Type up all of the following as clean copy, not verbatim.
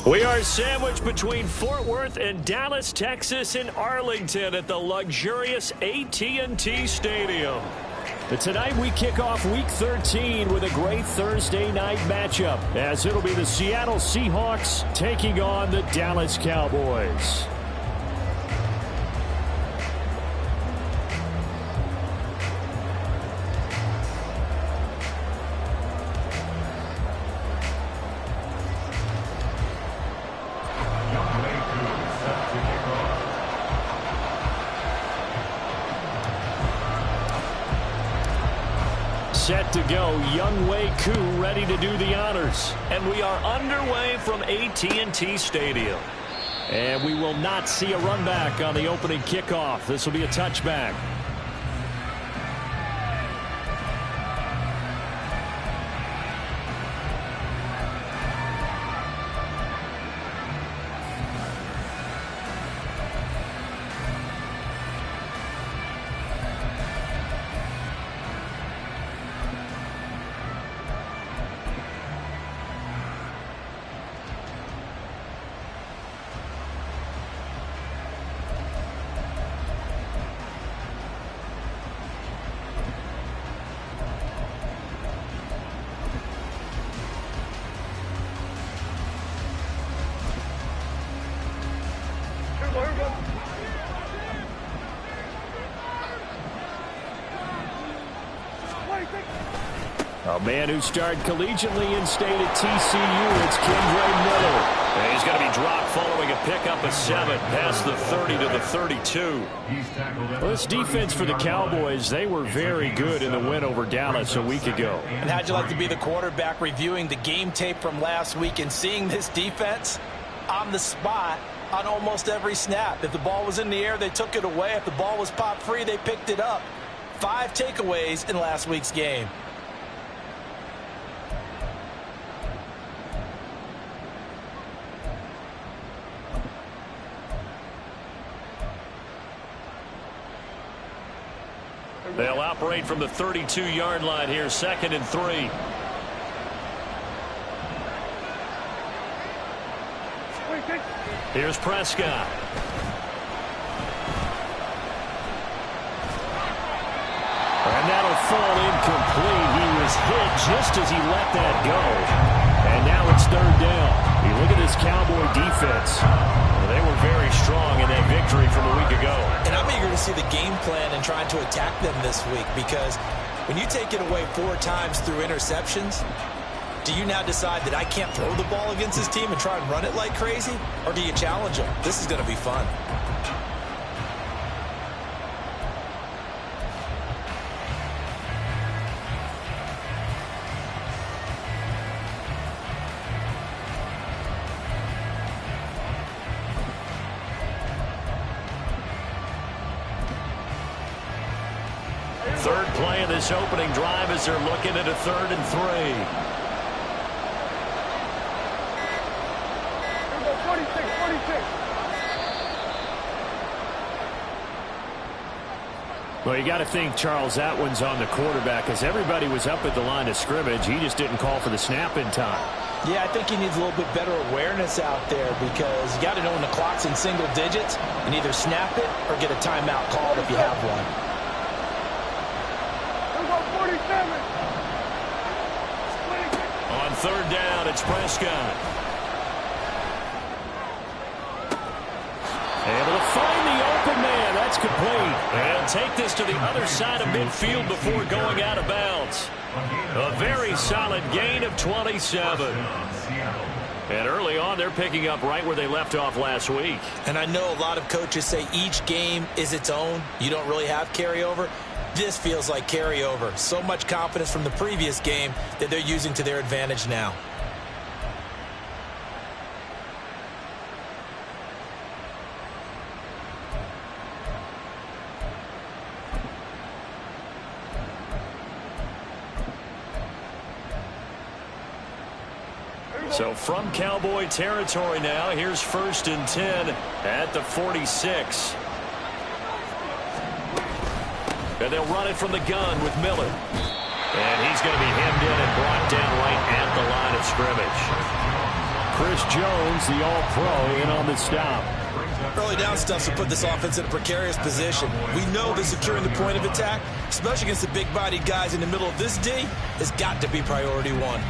We are sandwiched between Fort Worth and Dallas, Texas, and Arlington at the luxurious AT&T Stadium. But tonight we kick off Week 13 with a great Thursday night matchup, as it'll be the Seattle Seahawks taking on the Dallas Cowboys. Set to go, Young Wei Koo ready to do the honors. And we are underway from AT&T Stadium. And we will not see a run back on the opening kickoff. This will be a touchback. A man who started collegiately in state at TCU, it's Kendra Miller. And he's going to be dropped following a pickup of 7 past the 30 to the 32. Well, this defense for the Cowboys, they were very good in the win over Dallas a week ago. And how'd you like to be the quarterback reviewing the game tape from last week and seeing this defense on the spot on almost every snap? If the ball was in the air, they took it away. If the ball was popped free, they picked it up. 5 takeaways in last week's game. They'll operate from the 32-yard line here, 2nd and 3. Here's Prescott. And that'll fall incomplete. He was hit just as he let that go. And now it's 3rd down. You look at this Cowboy defense. They were very strong in that victory from a week ago. And I'm eager to see the game plan and trying to attack them this week, because when you take it away 4 times through interceptions, do you now decide that I can't throw the ball against this team and try and run it like crazy? Or do you challenge them? This is going to be fun. Third play of this opening drive as they're looking at a 3rd and 3. Well, you got to think, Charles, that one's on the quarterback, as everybody was up at the line of scrimmage. He just didn't call for the snap in time. Yeah, I think he needs a little bit better awareness out there, because you got to know when the clock's in single digits and either snap it or get a timeout called if you have one. On 3rd down, it's Prescott. Able to find the open man. That's complete. And take this to the other side of midfield before going out of bounds. A very solid gain of 27. And early on, they're picking up right where they left off last week. And I know a lot of coaches say each game is its own. You don't really have carryover. This feels like carryover. So much confidence from the previous game that they're using to their advantage now. So from Cowboy territory now, here's 1st and 10 at the 46. And they'll run it from the gun with Miller. And he's going to be hemmed in and brought down right at the line of scrimmage. Chris Jones, the all-pro, in on the stop. Early down stuff will put this offense in a precarious position. We know that securing the point of attack, especially against the big-bodied guys in the middle of this D, has got to be priority one.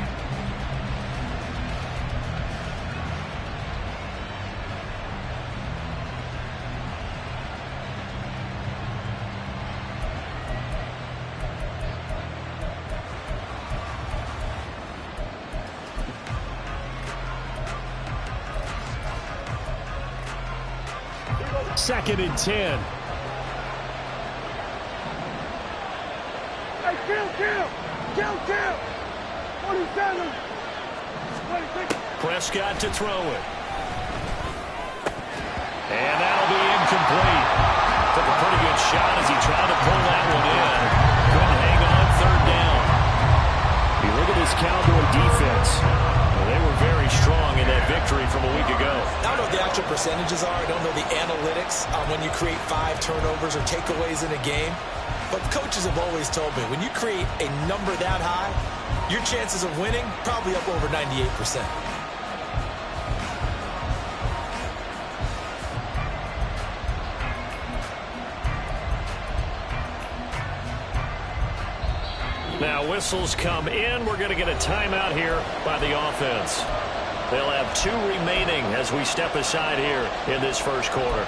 Second and 10. Hey, kill! 47. Prescott to throw it. And that'll be incomplete. Took a pretty good shot as he tried to pull that one in. Couldn't hang on 3rd down. You look at this Cowboy defense. Well, they were very strong in that victory from a week ago. I don't know what the actual percentages are. I don't know the analytics on when you create 5 turnovers or takeaways in a game. But coaches have always told me, when you create a number that high, your chances of winning probably up over 98%. Now whistles come in. We're going to get a timeout here by the offense. They'll have 2 remaining as we step aside here in this first quarter.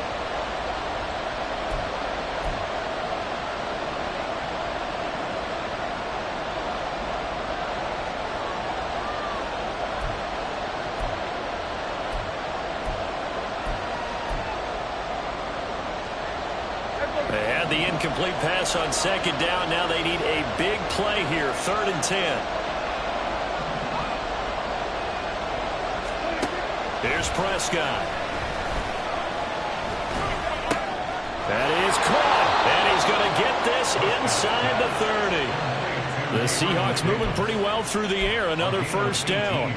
They had the incomplete pass on 2nd down. Now they need a big play here. 3rd and 10. Here's Prescott. That is caught. And he's going to get this inside the 30. The Seahawks moving pretty well through the air. Another 1st down.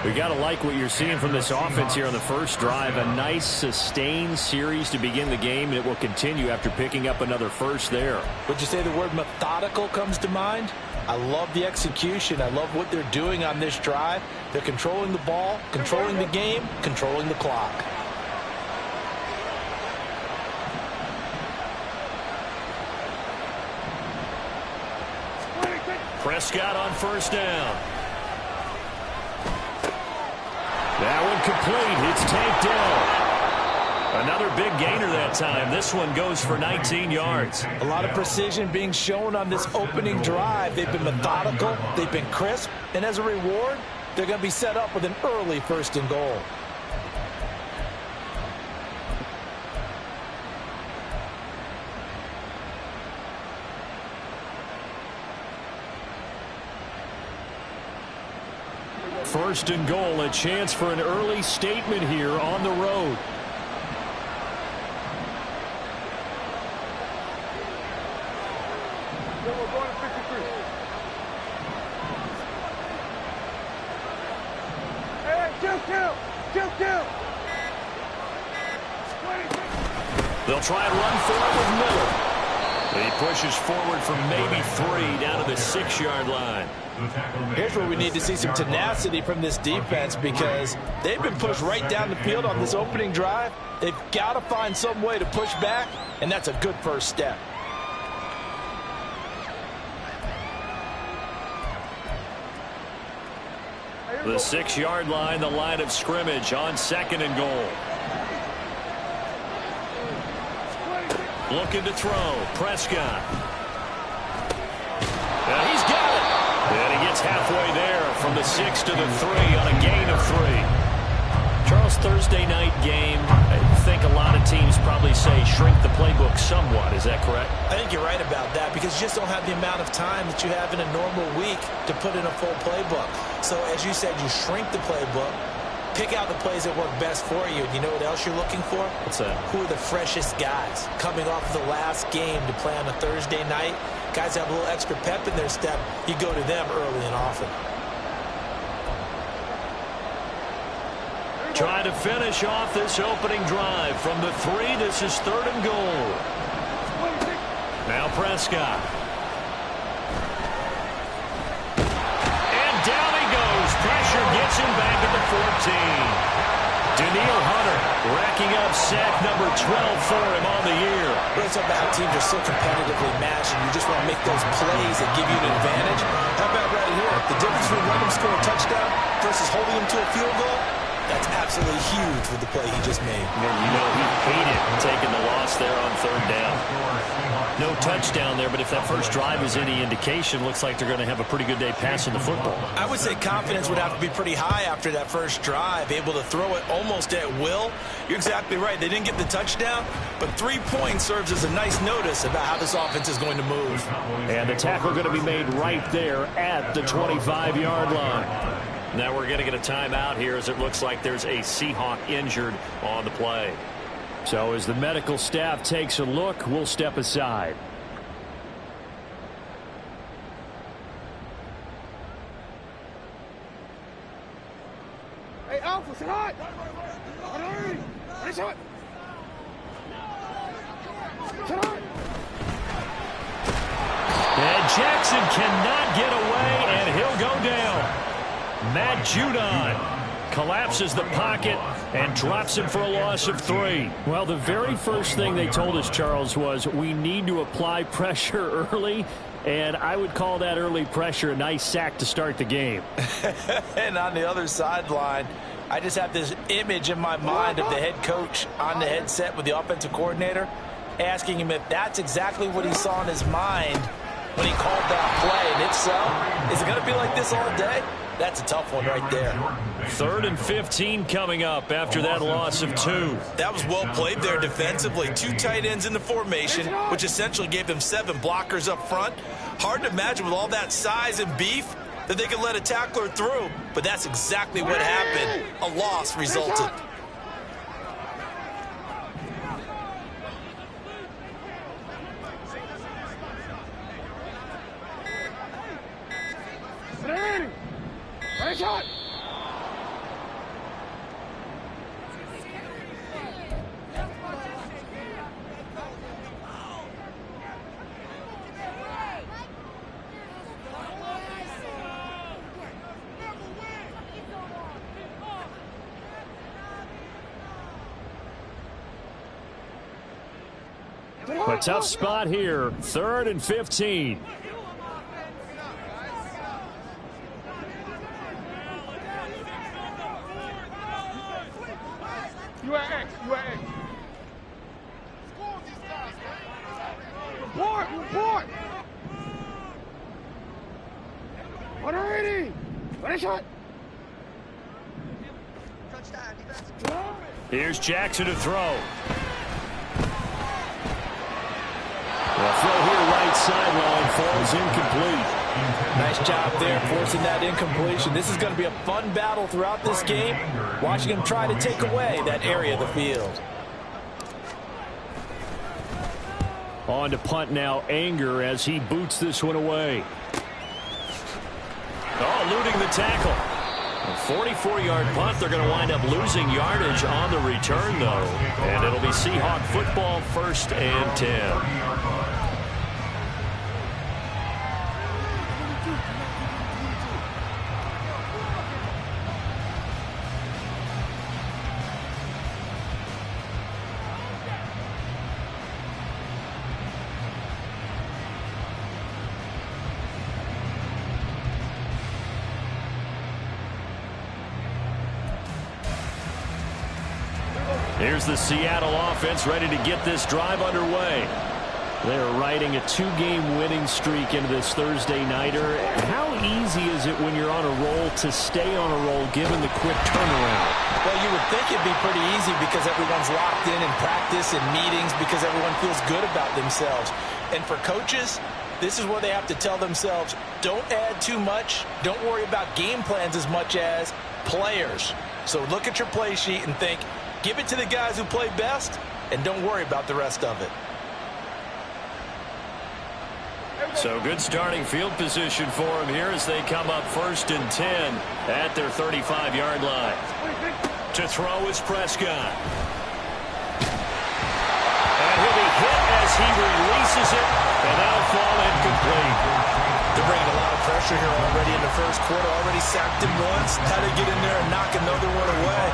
We got to like what you're seeing from this offense here on the first drive. A nice sustained series to begin the game, and it will continue after picking up another 1st there. Would you say the word methodical comes to mind? I love the execution. I love what they're doing on this drive. They're controlling the ball, controlling the game, controlling the clock. Prescott on 1st down. That one complete. It's tanked down. Another big gainer that time. This one goes for 19 yards. A lot of precision being shown on this opening drive. They've been methodical. They've been crisp. And as a reward, they're going to be set up with an early 1st and goal. First and goal, a chance for an early statement here on the road. Kill. They'll try and run for it with Miller. He pushes forward from maybe 3 down to the 6-yard line. Here's where we need to see some tenacity from this defense, because they've been pushed right down the field on this opening drive. They've got to find some way to push back, and that's a good 1st step. The 6-yard line, the line of scrimmage on 2nd and goal. Looking to throw. Prescott. And he's got it. And he gets halfway there from the 6 to the 3 on a gain of 3. Charles, Thursday night game, I think a lot of teams probably say shrink the playbook somewhat. Is that correct? I think you're right about that, because you just don't have the amount of time that you have in a normal week to put in a full playbook. So as you said, you shrink the playbook, pick out the plays that work best for you. And you know what else you're looking for? What's that? Who are the freshest guys coming off of the last game to play on a Thursday night? Guys have a little extra pep in their step. You go to them early and often. Trying to finish off this opening drive from the 3. This is 3rd and goal. Now Prescott. And down he goes. Pressure gets him back at the 14. Danielle Hunter racking up sack number 12 for him on the year. It's about how teams are so competitively matched, and you just want to make those plays that give you an advantage. How about right here? The difference between letting them score a touchdown versus holding them to a field goal, that's absolutely huge with the play he just made. You know, he hated taking the loss there on 3rd down. No touchdown there, but if that first drive is any indication, looks like they're going to have a pretty good day passing the football. I would say confidence would have to be pretty high after that first drive, able to throw it almost at will. You're exactly right. They didn't get the touchdown, but 3 points serves as a nice notice about how this offense is going to move. And the tackle going to be made right there at the 25-yard line. Now we're going to get a timeout here as it looks like there's a Seahawk injured on the play. So as the medical staff takes a look, we'll step aside. Hey, Alpha, sit hot! Sit hot! And Jackson cannot get away, and he'll go down. Matt Judon collapses the pocket and drops him for a loss of 3. Well, the very first thing they told us, Charles, was we need to apply pressure early, and I would call that early pressure a nice sack to start the game. And on the other sideline, I just have this image in my mind of the head coach on the headset with the offensive coordinator asking him if that's exactly what he saw in his mind when he called that play. And if so, is it going to be like this all day? That's a tough one right there. 3rd and 15 coming up after that loss of 2. That was well played there defensively. 2 tight ends in the formation, which essentially gave them 7 blockers up front. Hard to imagine with all that size and beef that they could let a tackler through, but that's exactly what happened. A loss resulted. Right shot! A tough spot here. 3rd and 15. UAX. Report! 180! Ready shot! Here's Jackson to throw. The throw here right sideline falls incomplete. Nice job there forcing that incompletion. This is going to be a fun battle throughout this game. Watching him try to take away that area of the field. On to punt now, Anger as he boots this one away. Oh, eluding the tackle. A 44-yard punt. They're going to wind up losing yardage on the return, though. And it'll be Seahawk football, 1st and 10. Here's the Seattle offense ready to get this drive underway. They're riding a 2-game winning streak into this Thursday nighter. How easy is it when you're on a roll to stay on a roll given the quick turnaround? Well, you would think it'd be pretty easy because everyone's locked in practice and meetings because everyone feels good about themselves. And for coaches, this is where they have to tell themselves, don't add too much. Don't worry about game plans as much as players. So look at your play sheet and think, give it to the guys who play best, and don't worry about the rest of it. So good starting field position for them here as they come up 1st and 10 at their 35-yard line. To throw is Prescott. And he'll be hit as he releases it, and that'll fall incomplete. They're bringing a lot of pressure here already in the first quarter. Already sacked him once. Had to get in there and knock another one away.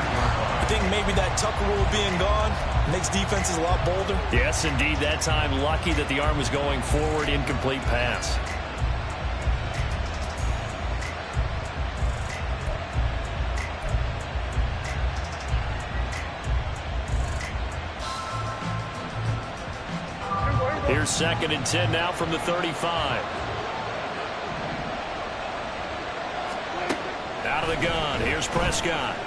I think maybe that tuck rule being gone makes defenses a lot bolder. Yes, indeed. That time, lucky that the arm was going forward. Incomplete pass. Here's 2nd and 10 now from the 35. Out of the gun. Here's Prescott.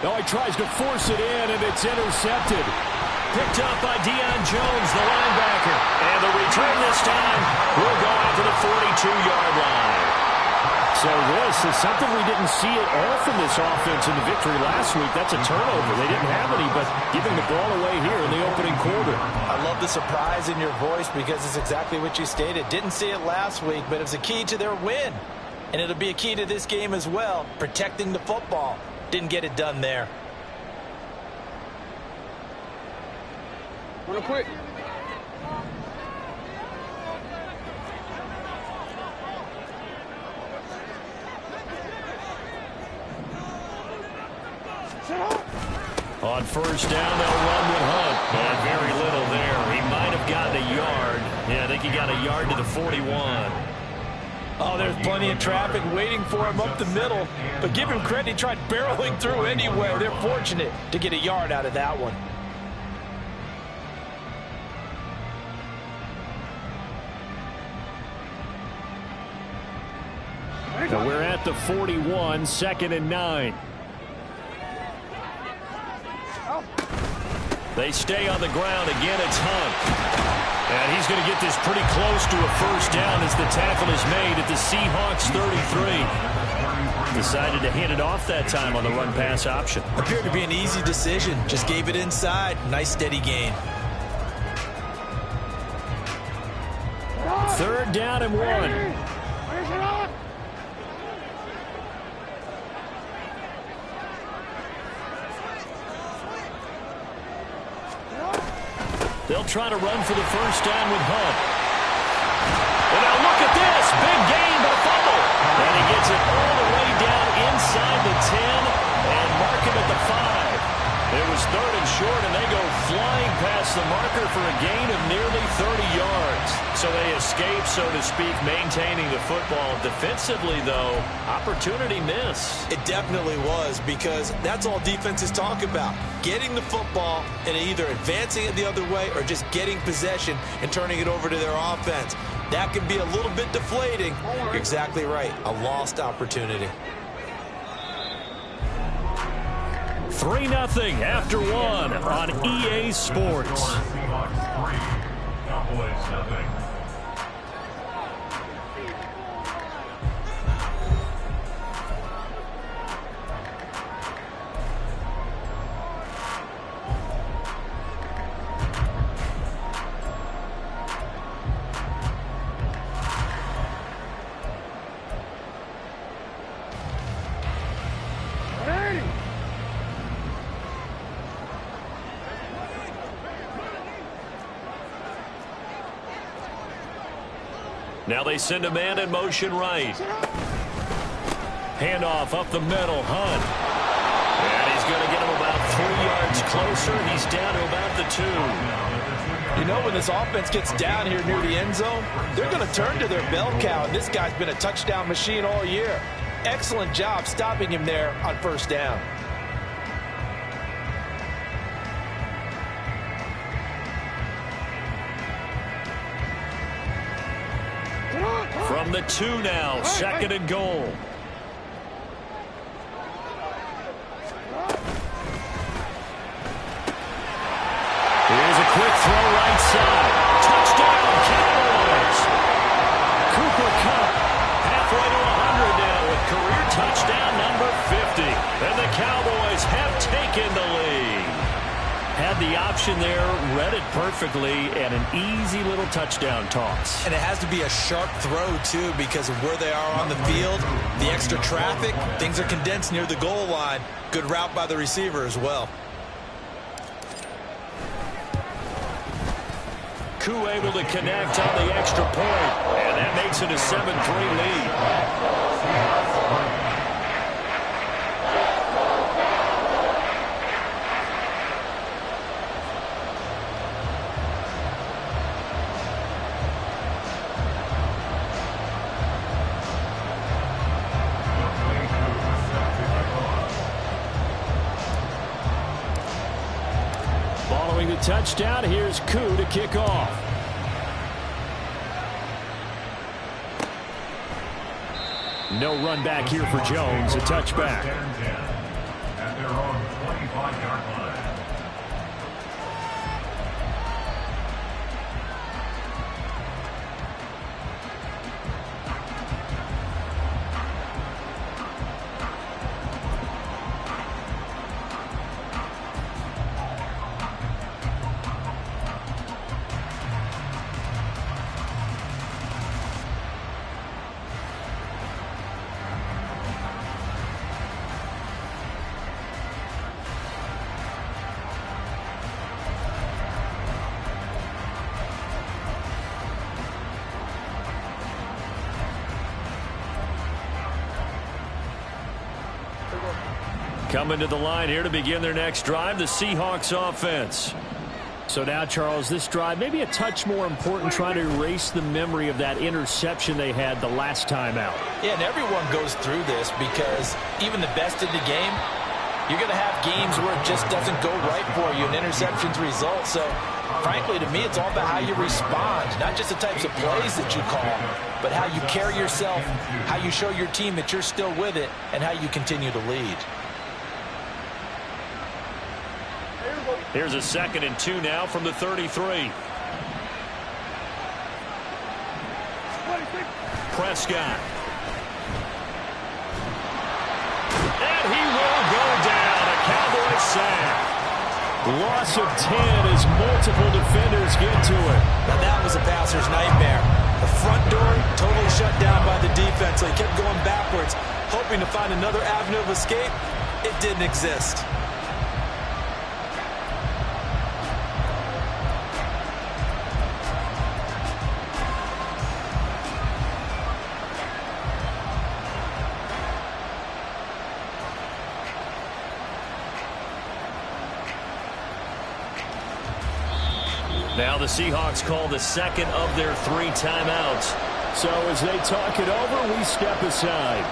Oh, he tries to force it in, and it's intercepted. Picked up by Deion Jones, the linebacker. And the return this time will go out to the 42-yard line. So this is something we didn't see at all from this offense in the victory last week. That's a turnover. They didn't have any, but giving the ball away here in the opening quarter. I love the surprise in your voice because it's exactly what you stated. Didn't see it last week, but it's a key to their win. And it'll be a key to this game as well, protecting the football. Didn't get it done there. Real quick. On first down, they'll run with Hunt. And very little there. He might have gotten a yard. Yeah, I think he got a yard to the 41. Oh, there's plenty of traffic waiting for him up the middle. But give him credit, he tried barreling through anyway. They're fortunate to get a yard out of that one. Now we're at the 41, 2nd and 9. They stay on the ground. Again, it's Hunt. And he's going to get this pretty close to a first down as the tackle is made at the Seahawks 33. Decided to hand it off that time on the run-pass option. Appeared to be an easy decision. Just gave it inside. Nice steady gain. 3rd down and 1. They'll try to run for the first down with Hunt. And now look at this. Big gain, but a fumble. And he gets it all the way down inside the 10 and mark him at the 5. It was 3rd and short, and they go flying past the marker for a gain of nearly 30 yards. So they escape, so to speak, maintaining the football. Defensively, though, opportunity miss. It definitely was, because that's all defenses talk about. Getting the football and either advancing it the other way or just getting possession and turning it over to their offense. That can be a little bit deflating. You're exactly right. A lost opportunity. 3-0 after 1 on EA Sports. Cowboys nothing. Now they send a man in motion right. Handoff up the middle, Hunt. And he's going to get him about 3 yards closer. He's down to about the 2. You know, when this offense gets down here near the end zone, they're going to turn to their bell cow, and this guy's been a touchdown machine all year. Excellent job stopping him there on first down. From the 2 now, 2nd and goal. Here's a quick throw right side. Touchdown, Cowboys. Cooper Kupp halfway to 100 now with career touchdown number 50. And the Cowboys have taken the lead. Had the option there, read it perfectly, and an easy little touchdown toss. And it has to be a sharp throw, too, because of where they are on the field, the extra traffic, things are condensed near the goal line. Good route by the receiver as well. Koo able to connect on the extra point, and that makes it a 7-3 lead. Following the touchdown, here's Koo to kick off. No run back here for Jones, a touchback. At their own 25-yard line. Coming to the line here to begin their next drive, the Seahawks offense. So now, Charles, this drive maybe a touch more important, trying to erase the memory of that interception they had the last time out. Yeah, and everyone goes through this because even the best in the game, you're going to have games where it just doesn't go right for you and interceptions result. So, frankly, to me, it's all about how you respond, not just the types of plays that you call, but how you carry yourself, how you show your team that you're still with it, and how you continue to lead. Here's a 2nd and 2 now from the 33. Prescott. And he will go down. A Cowboys sack. Loss of 10 as multiple defenders get to it. Now that was a passer's nightmare. The front door totally shut down by the defense. So he kept going backwards, hoping to find another avenue of escape. It didn't exist. Now the Seahawks call the 2nd of their 3 timeouts. So as they talk it over, we step aside.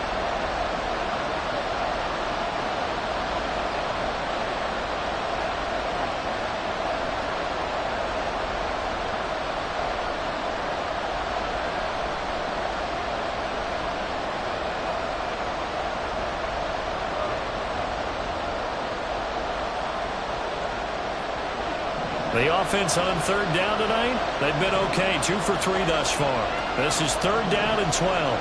The offense on 3rd down tonight, they've been okay. 2 for 3 thus far. This is 3rd down and 12.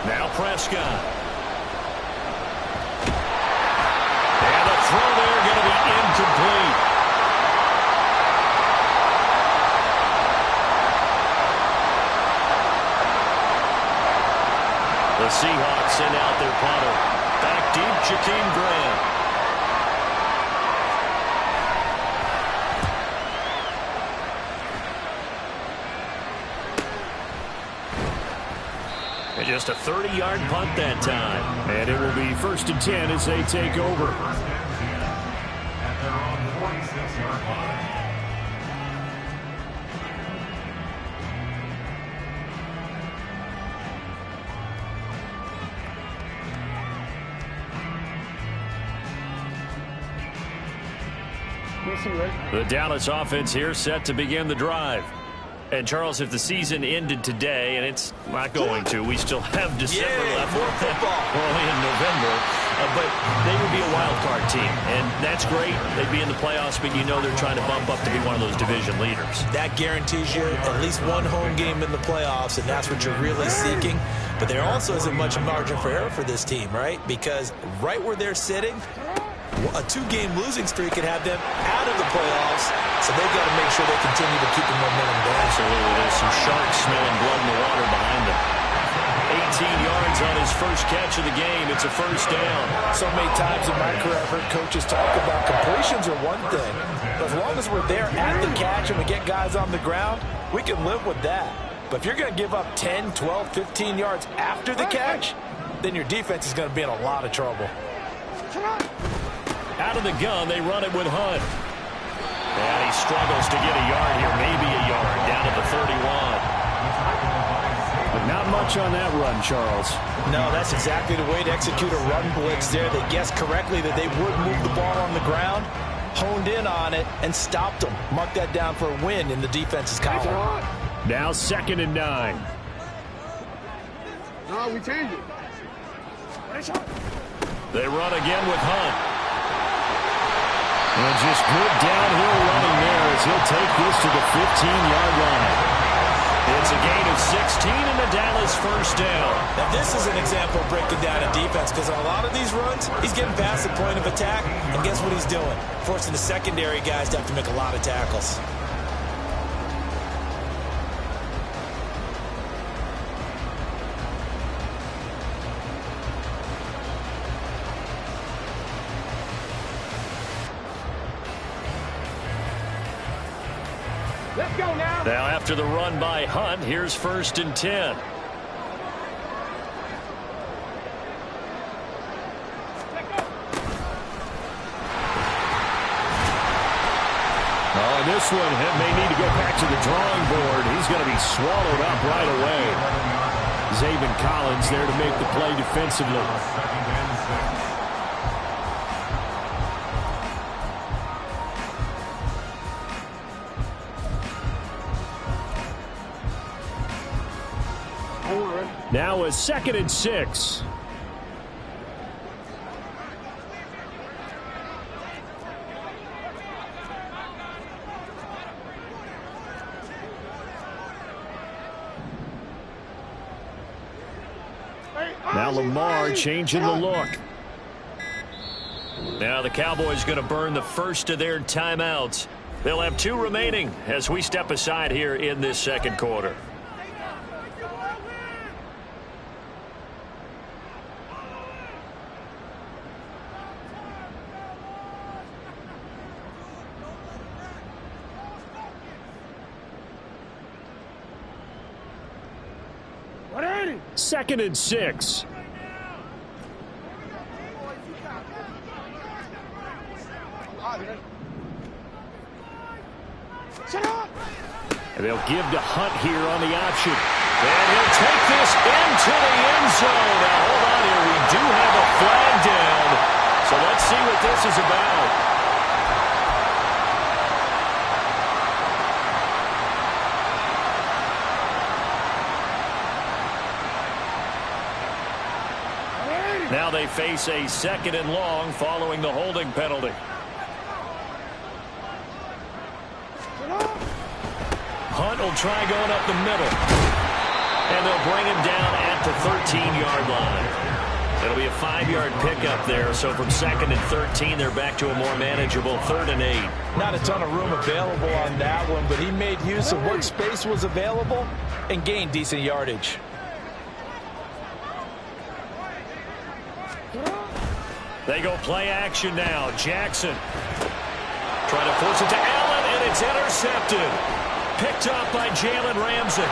Now Prescott. And the throw there going to be incomplete. The Seahawks send out their punter. Back deep, Jakeem Grant. And just a 30-yard punt that time. And it will be 1st and 10 as they take over. At their own 46-yard line. The Dallas offense here set to begin the drive. And, Charles, if the season ended today, and it's not going to, we still have December left. More football. Well, in November. But they would be a wild card team, and that's great. They'd be in the playoffs, but you know they're trying to bump up to be one of those division leaders. That guarantees you at least one home game in the playoffs, and that's what you're really seeking. But there also isn't much margin for error for this team, right? Because right where they're sitting, a 2-game losing streak could have them out of the playoffs, so they've got to make sure they continue to keep the momentum going. Absolutely. There's some sharks smelling blood in the water behind them. 18 yards on his first catch of the game. It's a first down. So many times in my career, I've heard coaches talk about completions are one thing, but as long as we're there at the catch and we get guys on the ground, we can live with that. But if you're going to give up 10, 12, 15 yards after the catch, then your defense is going to be in a lot of trouble. Out of the gun, they run it with Hunt. And he struggles to get a yard here, maybe a yard, down to the 31. But not much on that run, Charles. No, that's exactly the way to execute a run blitz there. They guessed correctly that they would move the ball on the ground, honed in on it, and stopped them. Mark that down for a win in the defense's column. Now 2nd and 9. No, we change it. They run again with Hunt. And just good downhill running there as he'll take this to the 15-yard line. It's a gain of 16 and the Dallas first down. Now this is an example of breaking down a defense, because on a lot of these runs, he's getting past the point of attack, and guess what he's doing? Forcing the secondary guys to have to make a lot of tackles. Let's go now. Now after the run by Hunt, here's 1st and 10. Oh, and this one may need to go back to the drawing board. He's going to be swallowed up right away. Zaven Collins there to make the play defensively. Now a 2nd and 6. Now Lamar changing the look. Now the Cowboys going to burn the first of their timeouts. They'll have 2 remaining as we step aside here in this 2nd quarter. What ain't it? 2nd and 6. Shut up. And they'll give to Hunt here on the option. And he'll take this into the end zone. Now, hold on here. We do have a flag down. So let's see what this is about. Now they face a 2nd and long following the holding penalty. Hunt will try going up the middle. And they'll bring him down at the 13-yard line. It'll be a 5-yard pickup there. So from 2nd and 13, they're back to a more manageable 3rd and 8. Not a ton of room available on that one, but he made use of what space was available and gained decent yardage. They go play action now. Jackson trying to force it to Allen, and it's intercepted. Picked up by Jalen Ramsey.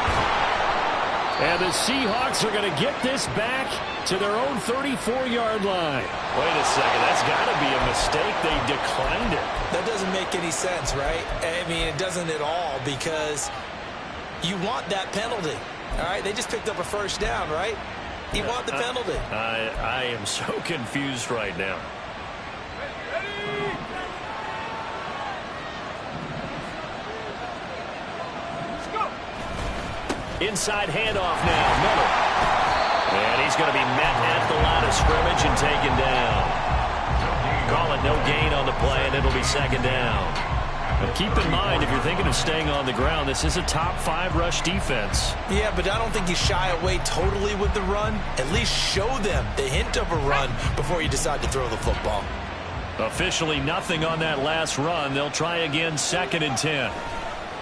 And the Seahawks are going to get this back to their own 34-yard line. Wait a second. That's got to be a mistake. They declined it. That doesn't make any sense, right? I mean, it doesn't at all, because you want that penalty. All right? They just picked up a first down, right? You want the penalty. I am so confused right now. Inside handoff now, middle. And he's going to be met at the line of scrimmage and taken down. Call no gain on the play, and it'll be second down. But keep in mind, if you're thinking of staying on the ground, this is a top 5 rush defense. Yeah, but I don't think you shy away totally with the run. At least show them the hint of a run before you decide to throw the football. Officially nothing on that last run. They'll try again, 2nd and 10.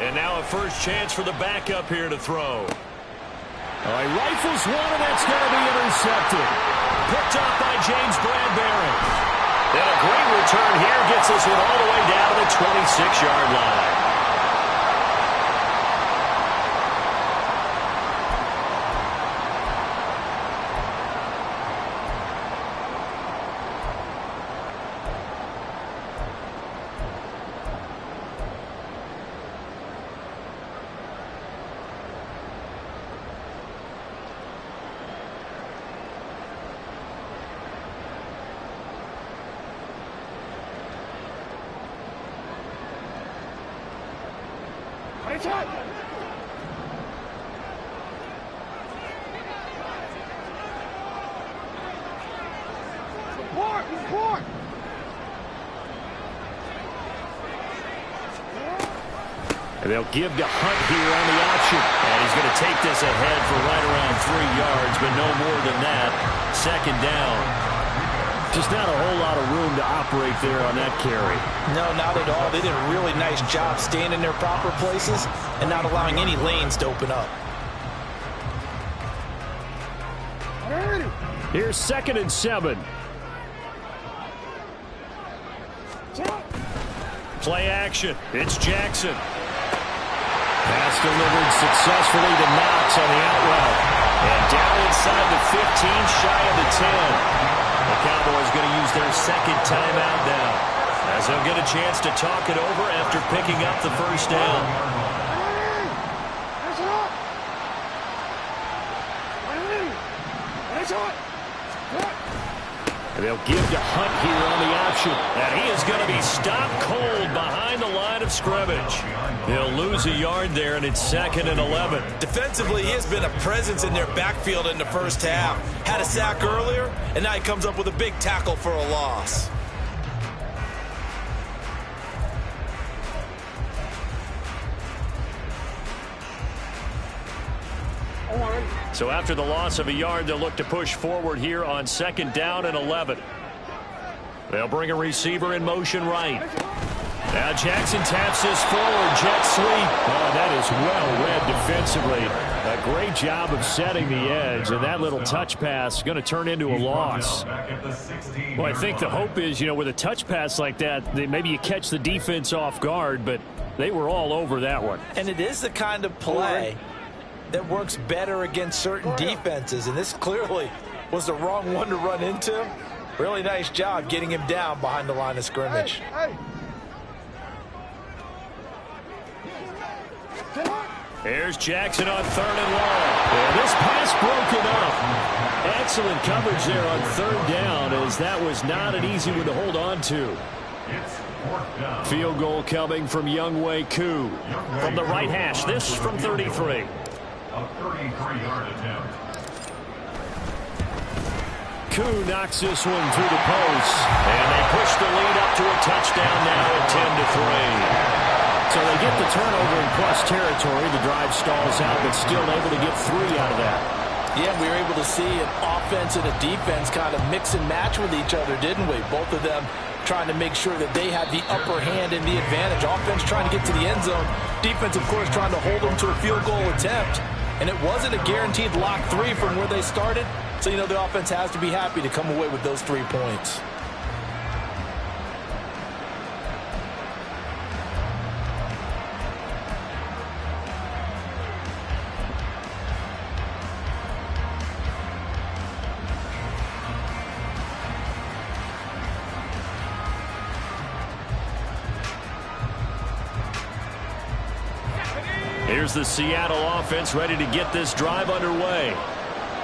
And now a first chance for the backup here to throw. All right, rifles one, and that's going to be intercepted. Picked up by James Bradbury. And a great return here gets this one all the way down to the 26-yard line. And they'll give to Hunt here on the option. And he's going to take this ahead for right around 3 yards, but no more than that. 2nd down. Just not a whole lot of room to operate there on that carry. No, not at all. They did a really nice job staying in their proper places and not allowing any lanes to open up. Here's 2nd and 7. Play action. It's Jackson. Pass delivered successfully to Knox on the out route. And down inside the 15, shy of the 10. The Cowboys going to use their 2nd timeout now, as they'll get a chance to talk it over after picking up the first down. And they'll give to Hunt here on the option. And he is going to be stopped cold behind the line of scrimmage. They'll lose a yard there, and it's 2nd and 11. Defensively, he has been a presence in their backfield in the first half. Had a sack earlier, and now he comes up with a big tackle for a loss. So after the loss of a yard, they'll look to push forward here on 2nd down and 11. They'll bring a receiver in motion right. Now Jackson taps this forward, jet sweep. Oh, that is well read defensively. A great job of setting the edge, and that little touch pass is going to turn into a loss. Well, I think the hope is, with a touch pass like that, maybe you catch the defense off guard, but they were all over that one. And it is the kind of play that works better against certain defenses, and this clearly was the wrong one to run into. Really nice job getting him down behind the line of scrimmage. Here's Jackson on 3rd and long. And this pass broken up. Excellent coverage there on 3rd down, as that was not an easy one to hold on to. Field goal coming from Younghoe Koo from the right hash. This from 33. A 33-yard attempt. Koo knocks this one through the post. And they push the lead up to a touchdown now at 10-3. So they get the turnover in plus territory. The drive stalls out, but still able to get 3 out of that. Yeah, we were able to see an offense and a defense kind of mix and match with each other, didn't we? Both of them trying to make sure that they had the upper hand and the advantage. Offense trying to get to the end zone. Defense, of course, trying to hold them to a field goal attempt. And it wasn't a guaranteed lock 3 from where they started. So, the offense has to be happy to come away with those 3 points. Here's the Seattle offense ready to get this drive underway.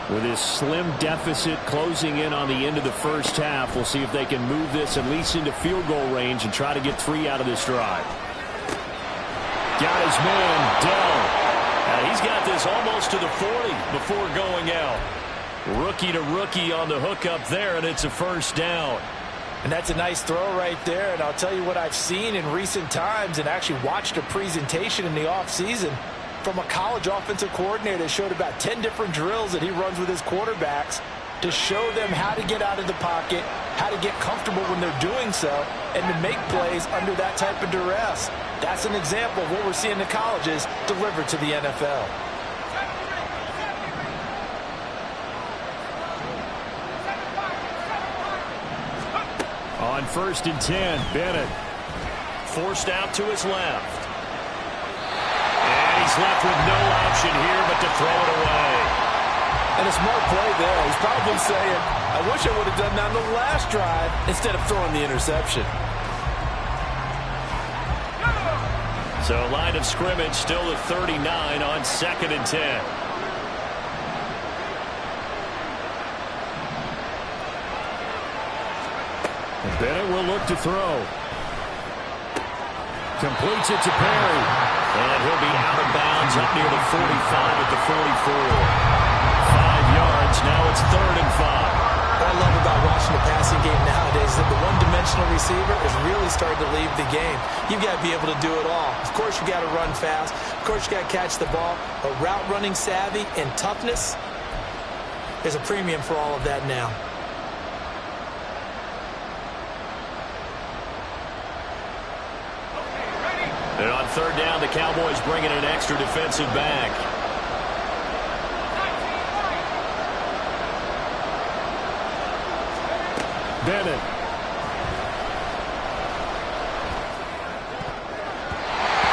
With this slim deficit closing in on the end of the first half, we'll see if they can move this at least into field goal range and try to get 3 out of this drive. Got his man, Dell. He's got this almost to the 40 before going out. Rookie to rookie on the hookup there, and it's a first down. And that's a nice throw right there. And I'll tell you what I've seen in recent times and actually watched a presentation in the offseason from a college offensive coordinator that showed about 10 different drills that he runs with his quarterbacks to show them how to get out of the pocket, how to get comfortable when they're doing so, and to make plays under that type of duress. That's an example of what we're seeing in the colleges delivered to the NFL. On 1st and 10, Bennett forced out to his left. And he's left with no option here but to throw it away. And a smart play there. He's probably saying, I wish I would have done that on the last drive instead of throwing the interception. So line of scrimmage still at 39 on 2nd and 10. Bennett will look to throw. Completes it to Perry. And he'll be out of bounds up near the 45 at the 44. 5 yards. Now it's 3rd and 5. What I love about watching the passing game nowadays is that the one-dimensional receiver is really starting to leave the game. You've got to be able to do it all. Of course, you got to run fast. Of course, you got to catch the ball. But route running savvy and toughness, there's a premium for all of that now. And on 3rd down, the Cowboys bring in an extra defensive back. Bennett.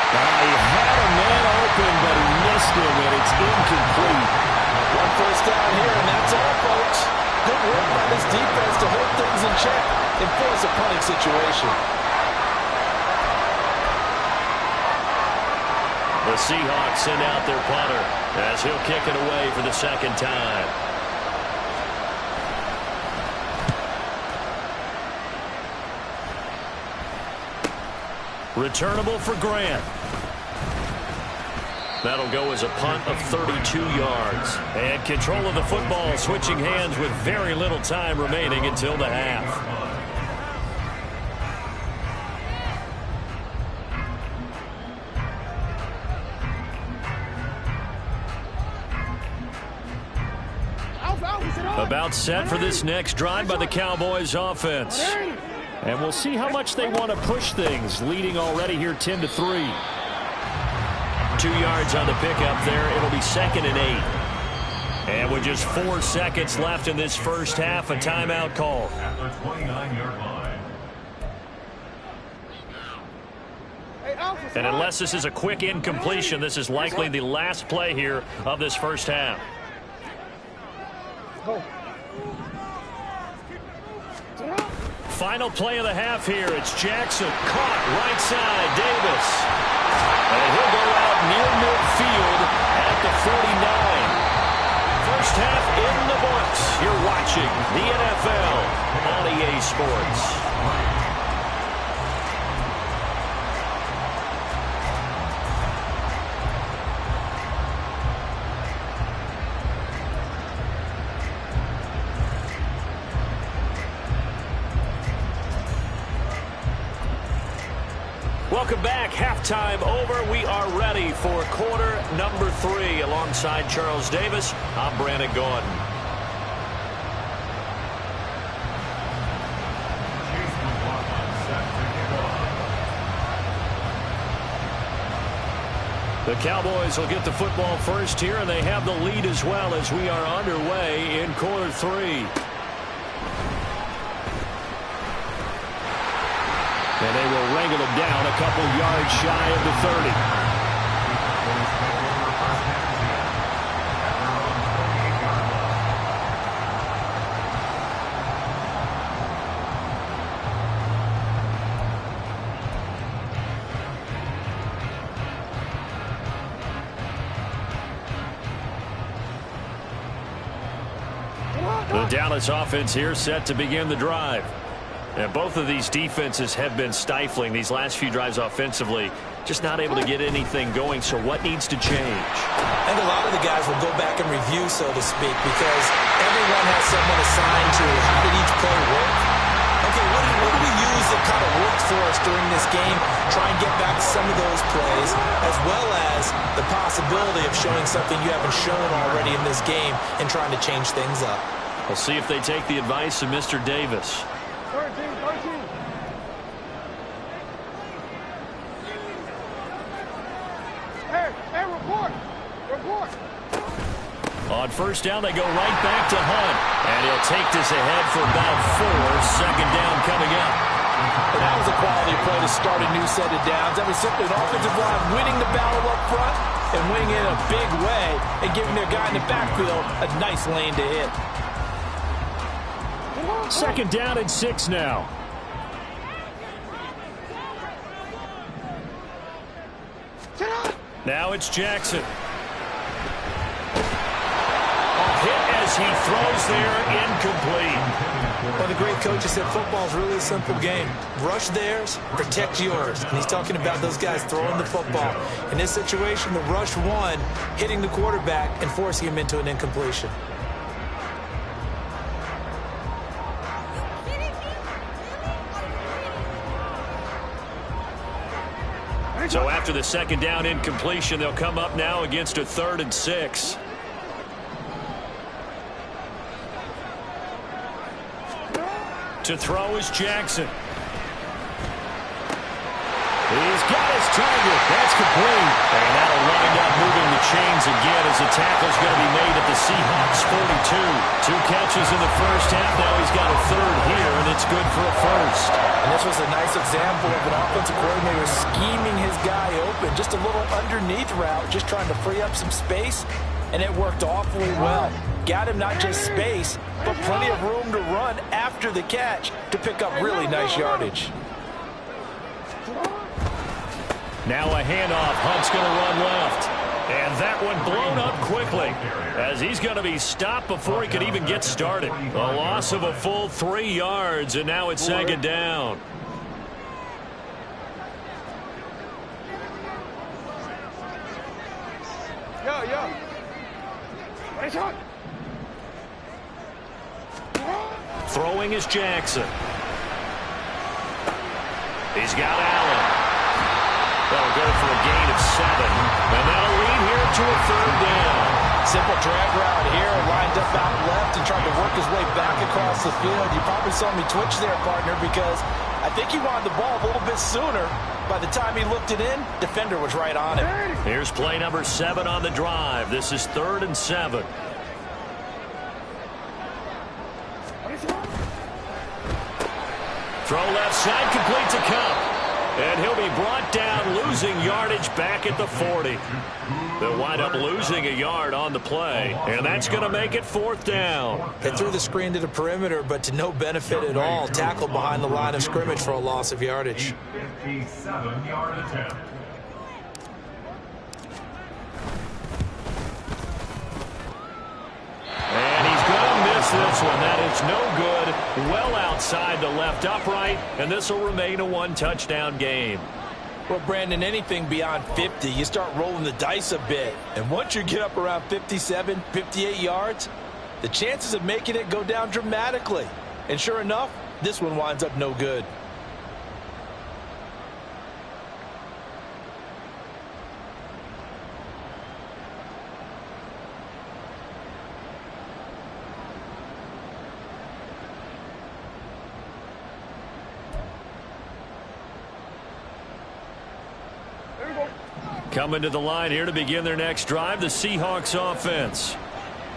He had a man open, but he missed him, and it's incomplete. 1 first down here, and that's all, folks. Good work by this defense to hold things in check and force a punting situation. The Seahawks send out their punter as he'll kick it away for the 2nd time. Returnable for Grant. That'll go as a punt of 32 yards. And control of the football switching hands with very little time remaining until the half. About set for this next drive by the Cowboys offense. And we'll see how much they want to push things, leading already here 10-3. 2 yards on the pickup there. It'll be 2nd and 8. And with just 4 seconds left in this first half, a timeout call. At the 29-yard line. And unless this is a quick incompletion, this is likely the last play here of this first half. Final play of the half here. It's Jackson caught right side. Davis. And he'll go out near midfield at the 49. First half in the books. You're watching the NFL on EA Sports. Welcome back. Halftime over. We are ready for quarter number 3. Alongside Charles Davis, I'm Brandon Gordon. The Cowboys will get the football first here, and they have the lead as well as we are underway in quarter 3. And they will wrangle them down a couple yards shy of the 30. The Dallas offense here set to begin the drive. And both of these defenses have been stifling these last few drives offensively. Just not able to get anything going. So what needs to change? And a lot of the guys will go back and review, so to speak, because everyone has someone assigned to how did each play work. Okay, what kind of worked for us during this game. Try and get back to some of those plays, as well as the possibility of showing something you haven't shown already in this game and trying to change things up. We'll see if they take the advice of Mr. Davis. 13. Hey, report. On first down, they go right back to Hunt. And he'll take this ahead for about 4. Second down coming up. And that was a quality play to start a new set of downs. I mean, simply an offensive line winning the battle up front and winning it in a big way and giving their guy in the backfield a nice lane to hit. Second down and 6 now. Now it's Jackson. Hit as he throws there, incomplete. Well, the great coach has said football's really a simple game. Rush theirs, protect yours. And he's talking about those guys throwing the football. In this situation, the rush one, hitting the quarterback and forcing him into an incompletion. So after the second down incompletion, they'll come up now against a 3rd and 6. To throw is Jackson. He's got his target. That's complete. And that'll wind up moving the chains again as the tackle's going to be made at the Seahawks 42. 2 catches in the first half. Now he's got a 3rd here, and it's good for a 1st. And this was a nice example of an offensive coordinator scheming his guy open. Just a little underneath route, just trying to free up some space, and it worked awfully well. Got him not just space, but plenty of room to run after the catch to pick up really nice yardage. Now a handoff. Hunt's going to run left. And that one blown up quickly as he's going to be stopped before he could even get started. A loss of a full 3 yards, and now it's second down. Yo. Nice shot. Throwing is Jackson. He's got Allen. That'll go for a gain of 7. And that'll lead here to a 3rd down. Simple drag route here, lined up out left and tried to work his way back across the field. You probably saw me twitch there, partner, because I think he wanted the ball a little bit sooner. By the time he looked it in, defender was right on him. Here's play number 7 on the drive. This is 3rd and 7. Throw left side, complete to Cup. And he'll be brought down, losing yardage back at the 40. They'll wind up losing a yard on the play, and that's going to make it 4th down. They threw the screen to the perimeter, but to no benefit at all. Tackled behind the line of scrimmage for a loss of yardage. 57-yard attempt. And he's going to miss this one. That is no good. Well outside the left upright, and this will remain a 1-touchdown game. Well, Brandon, anything beyond 50, you start rolling the dice a bit. And once you get up around 57, 58 yards, the chances of making it go down dramatically. And sure enough, this one winds up no good. Coming to the line here to begin their next drive, the Seahawks offense.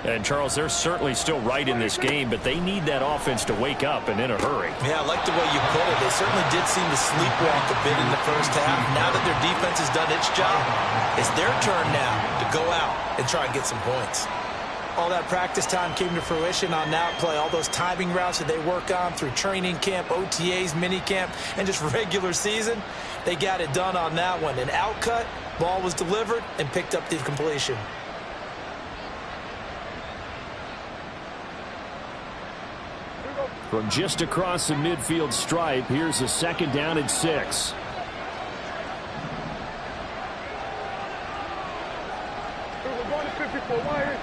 And, Charles, they're certainly still right in this game, but they need that offense to wake up and in a hurry. Yeah, I like the way you put it. They certainly did seem to sleepwalk a bit in the first half. Now that their defense has done its job, it's their turn now to go out and try and get some points. All that practice time came to fruition on that play. All those timing routes that they work on through training camp, OTAs, mini camp, and just regular season, they got it done on that one. An outcut, ball was delivered, and picked up the completion. From just across the midfield stripe, here's a 2nd down and 6. We're going to 54. Wire.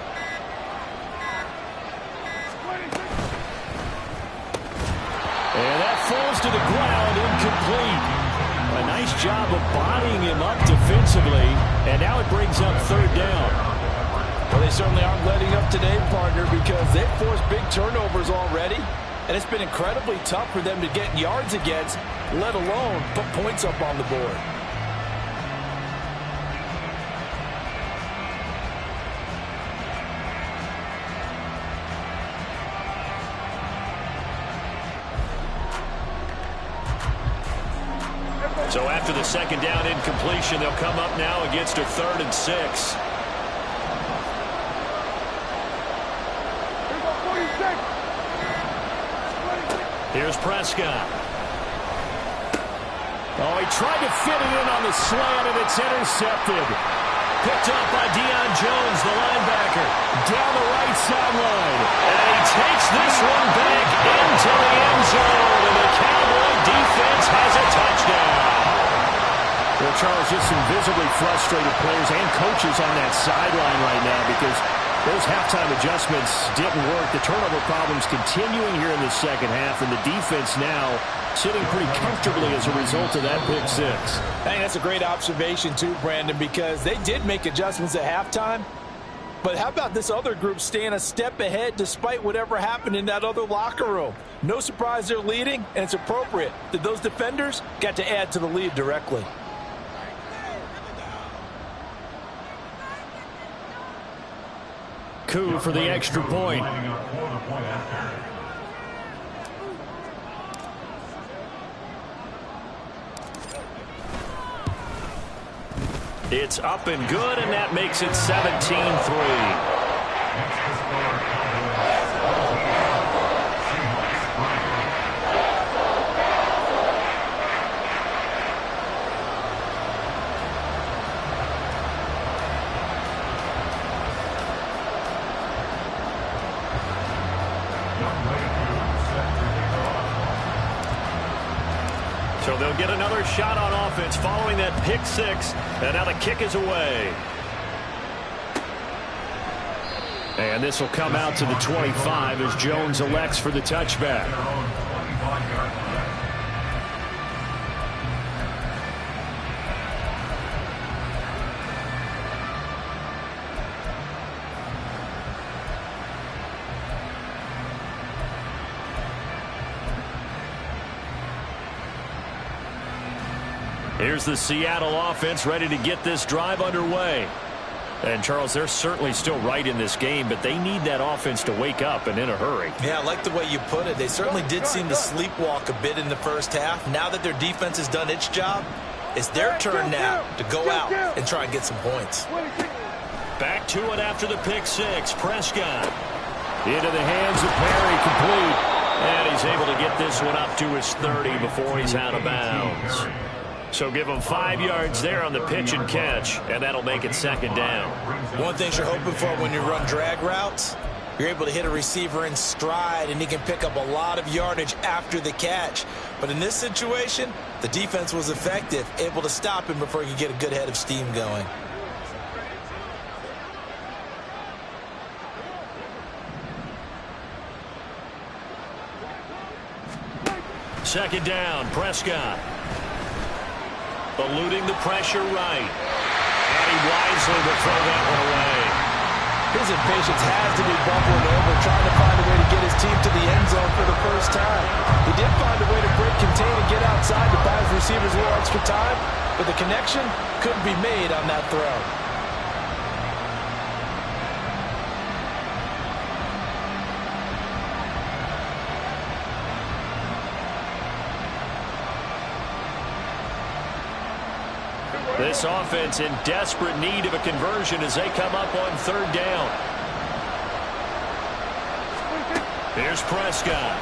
And that falls to the ground, incomplete. A nice job of bodying him up defensively, and now it brings up third down. Well, they certainly aren't letting up today, partner, because they've forced big turnovers already, and it's been incredibly tough for them to get yards against, let alone put points up on the board. So after the second down incompletion, they'll come up now against a 3rd and 6. Here's Prescott. Oh, he tried to fit it in on the slant, and it's intercepted. Picked up by Deion Jones, the linebacker, down the right sideline. And he takes this one back into the end zone, and the Cowboy defense has a touchdown. Well, Charles, just some visibly frustrated players and coaches on that sideline right now because those halftime adjustments didn't work. The turnover problems continuing here in the second half, and the defense now sitting pretty comfortably as a result of that pick six. I think that's a great observation too, Brandon, because they did make adjustments at halftime. But how about this other group staying a step ahead despite whatever happened in that other locker room? No surprise they're leading, and it's appropriate that those defenders got to add to the lead directly. Coup for the extra point. It's up and good, and that makes it 17-3. So they'll get another shot on offense following that pick six, and now the kick is away. And this will come out to the 25 as Jones elects for the touchback. Here's the Seattle offense ready to get this drive underway. And, Charles, they're certainly still right in this game, but they need that offense to wake up and in a hurry. Yeah, I like the way you put it. They certainly did seem to sleepwalk a bit in the first half. Now that their defense has done its job, it's their turn now to go out and try and get some points. Back to it after the pick six. Prescott into the hands of Perry, complete. And he's able to get this one up to his 30 before he's out of bounds. So give him 5 yards there on the pitch and catch, and that'll make it second down. One thing you're hoping for when you run drag routes, you're able to hit a receiver in stride, and he can pick up a lot of yardage after the catch. But in this situation, the defense was effective, able to stop him before he could get a good head of steam going. Second down, Prescott. Eluding the pressure right. And he wisely will throw that one away. His impatience has to be bubbling over, trying to find a way to get his team to the end zone for the first time. He did find a way to break contain and get outside to buy his receivers a little extra time, but the connection couldn't be made on that throw. This offense in desperate need of a conversion as they come up on third down. Here's Prescott.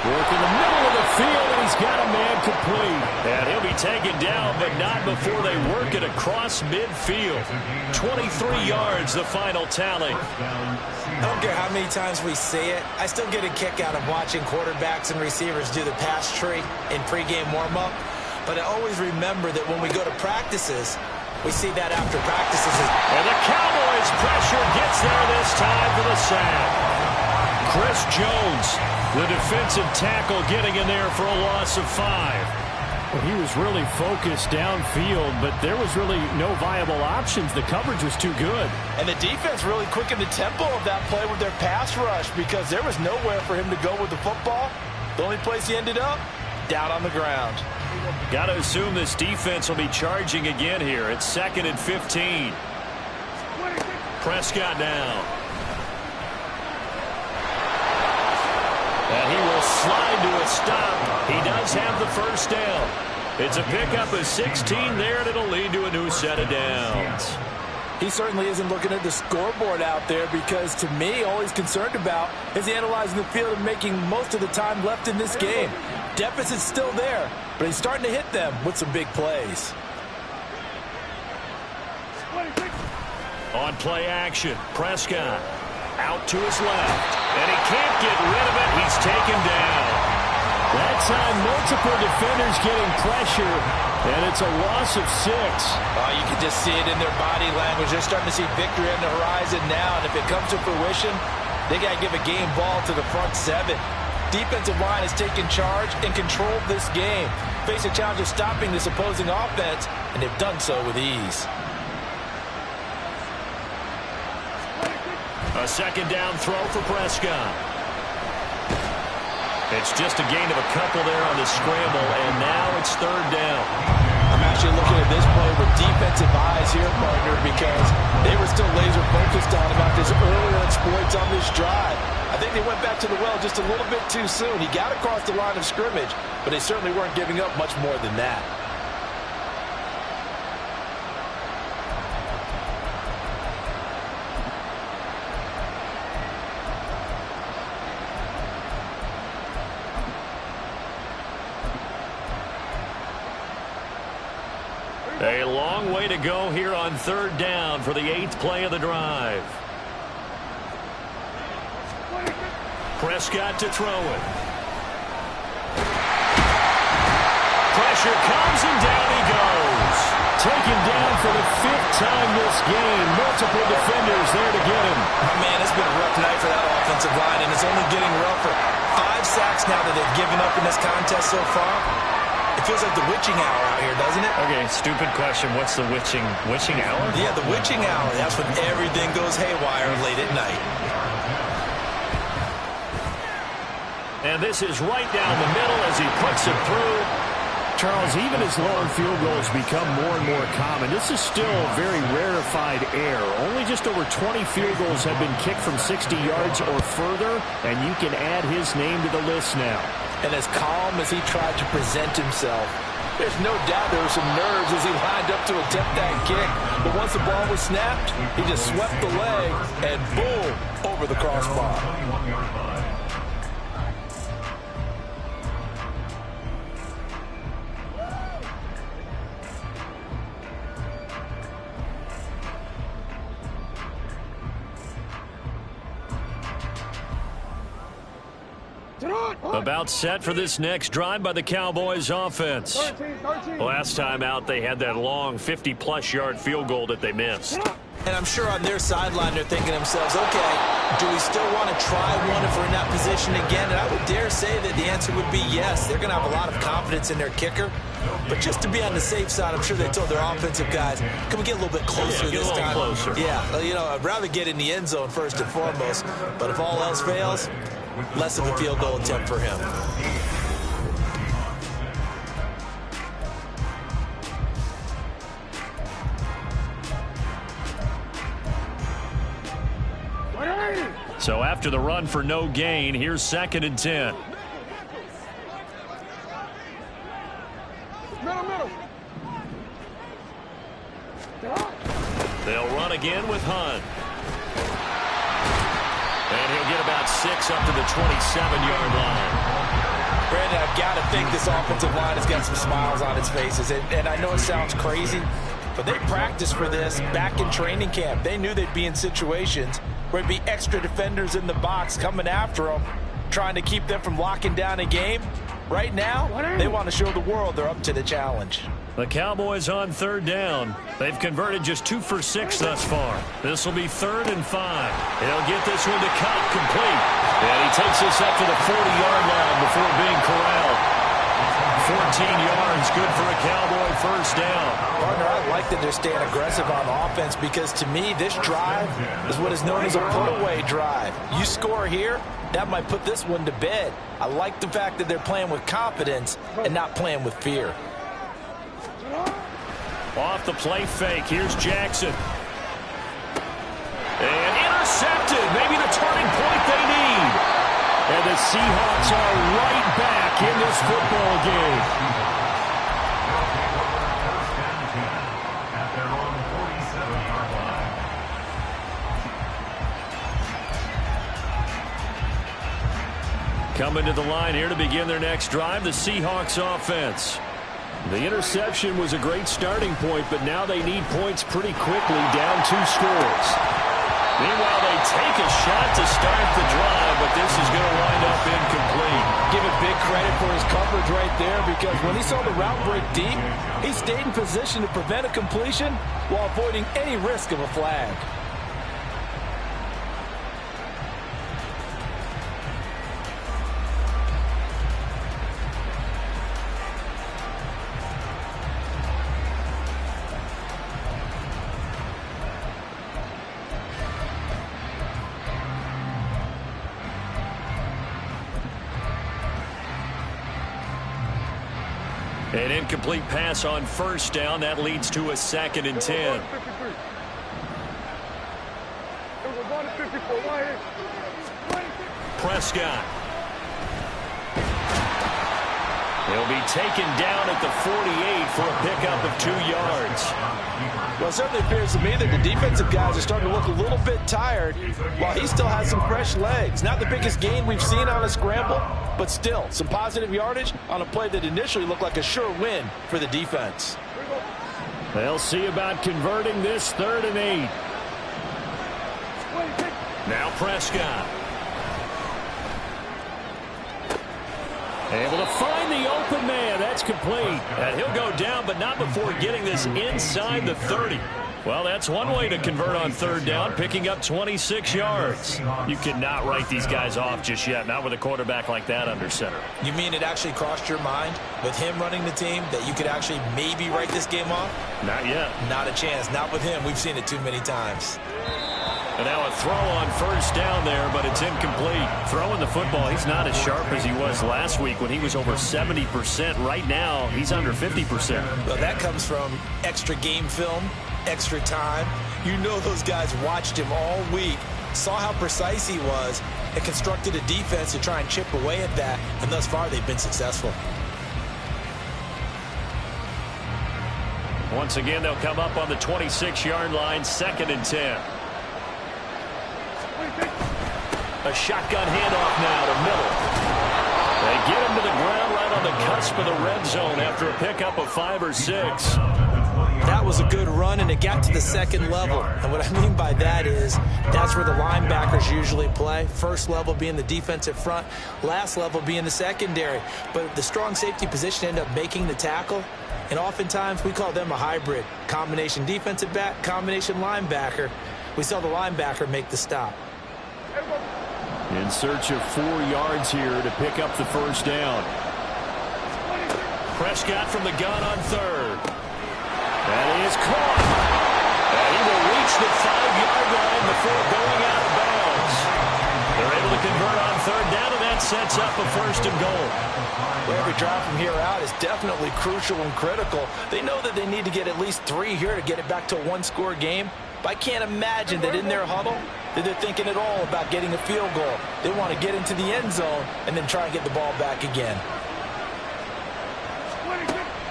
Working the middle of the field, and he's got a man complete. And he'll be taken down, but not before they work it across midfield. 23 yards, the final tally. I don't care how many times we see it. I still get a kick out of watching quarterbacks and receivers do the pass tree in pregame warm-up. But I always remember that when we go to practices, we see that after practices. And the Cowboys pressure gets there this time for the sack. Chris Jones, the defensive tackle, getting in there for a loss of 5. Well, he was really focused downfield, but there was really no viable options. The coverage was too good. And the defense really quickened the tempo of that play with their pass rush because there was nowhere for him to go with the football. The only place he ended up, down on the ground. Got to assume this defense will be charging again here. It's 2nd and 15. Prescott now. And he will slide to a stop. He does have the first down. It's a pickup of 16 there, and it'll lead to a new set of downs. He certainly isn't looking at the scoreboard out there because, to me, all he's concerned about is analyzing the field and making most of the time left in this game. Deficit's still there, but he's starting to hit them with some big plays. On play action, Prescott out to his left, and he can't get rid of it. He's taken down. That time, multiple defenders getting pressure, and it's a loss of 6. You can just see it in their body language. They're starting to see victory on the horizon now, and if it comes to fruition, they got to give a game ball to the front 7. Defensive line has taken charge and controlled this game. Face a challenge of stopping this opposing offense, and they've done so with ease. A second down throw for Prescott. It's just a gain of a couple there on the scramble, and now it's 3rd down. I'm actually looking at this play with defensive eyes here, partner, because they were still laser focused on about his earlier exploits on this drive. I think they went back to the well just a little bit too soon. He got across the line of scrimmage, but they certainly weren't giving up much more than that. A long way to go here on 3rd down for the 8th play of the drive. Prescott to throw it. Pressure comes and down he goes. Taken down for the 5th time this game. Multiple defenders there to get him. Oh, man, it's been a rough night for that offensive line, and it's only getting rougher. 5 sacks now that they've given up in this contest so far. It feels like the witching hour out here, doesn't it? Okay, stupid question. What's the witching hour? Yeah, the witching hour. That's when everything goes haywire late at night. And this is right down the middle as he puts it through. Charles, even as long field goals become more and more common, this is still very rarefied air. Only just over 20 field goals have been kicked from 60 yards or further, and you can add his name to the list now. And as calm as he tried to present himself, there's no doubt there were some nerves as he lined up to attempt that kick. But once the ball was snapped, he just swept the leg and boom, over the crossbar. About set for this next drive by the Cowboys offense. 13. Last time out, they had that long 50-plus yard field goal that they missed. And I'm sure on their sideline they're thinking to themselves, okay, do we still want to try one if we're in that position again? And I would dare say that the answer would be yes. They're going to have a lot of confidence in their kicker. But just to be on the safe side, I'm sure they told their offensive guys, can we get a little bit closer this time? Closer. Yeah, you know, I'd rather get in the end zone first and foremost. But if all else fails, less of a field goal attempt for him. So after the run for no gain, here's 2nd and 10. Middle. They'll run again with Hunt. And he'll get about 6 up to the 27-yard line. Brandon, I've got to think this offensive line has got some smiles on its faces. And I know it sounds crazy, but they practiced for this back in training camp. They knew they'd be in situations where it'd be extra defenders in the box coming after them, trying to keep them from locking down a game. Right now, they want to show the world they're up to the challenge. The Cowboys on 3rd down. They've converted just 2 for 6 thus far. This will be 3rd and 5. He'll get this one to Kupp complete. And he this up to the 40-yard line before being corralled. 14 yards, good for a Cowboy first down. Partner, I like that they're staying aggressive on offense because to me, this drive is what is known as a put-away drive. You score here, that might put this one to bed. I like the fact that they're playing with confidence and not playing with fear. Off the play fake, here's Jackson. And intercepted, maybe the turning point they need. And the Seahawks are right back in this football game. At their own 47-yard line. Coming to the line here to begin their next drive, the Seahawks offense. The interception was a great starting point, but now they need points pretty quickly, down 2 scores. Meanwhile, they take a shot to start the drive, but this is going to wind up incomplete. Give it big credit for his coverage right there because when he saw the route break deep, he stayed in position to prevent a completion while avoiding any risk of a flag. An incomplete pass on first down. That leads to a 2nd and 10. Prescott. He'll be taken down at the 48 for a pickup of 2 yards. Well, it certainly appears to me that the defensive guys are starting to look a little bit tired while he still has some fresh legs. Not the biggest gain we've seen on a scramble, but still some positive yardage on a play that initially looked like a sure win for the defense. They'll see about converting this 3rd and 8. Now Prescott. Able to find the open man. That's complete. And he'll go down, but not before getting this inside the 30. Well, that's one way to convert on 3rd down, picking up 26 yards. You cannot write these guys off just yet, not with a quarterback like that under center. You mean it actually crossed your mind with him running the team that you could actually maybe write this game off? Not yet. Not a chance. Not with him. We've seen it too many times. And now a throw on first down there, but it's incomplete. Throwing the football, he's not as sharp as he was last week when he was over 70%. Right now, he's under 50%. Well, that comes from extra game film, extra time. You know those guys watched him all week, saw how precise he was, and constructed a defense to try and chip away at that, and thus far they've been successful. Once again, they'll come up on the 26-yard line, 2nd and 10. A shotgun handoff now to middle. They get him to the ground right on the cusp of the red zone after a pickup of 5 or 6. That was a good run, and it got to the 2nd level. And what I mean by that is that's where the linebackers usually play. First level being the defensive front, last level being the secondary. But the strong safety position ended up making the tackle. And oftentimes we call them a hybrid. Combination defensive back, combination linebacker. We saw the linebacker make the stop. In search of 4 yards here to pick up the first down. Prescott from the gun on 3rd. And he is caught. And he will reach the 5-yard line before going out of bounds. They're able to convert on 3rd down, and that sets up a 1st and goal. Well, every drive from here out is definitely crucial and critical. They know that they need to get at least 3 here to get it back to a 1-score game. But I can't imagine that in their huddle that they're thinking at all about getting a field goal. They want to get into the end zone and then try and get the ball back again.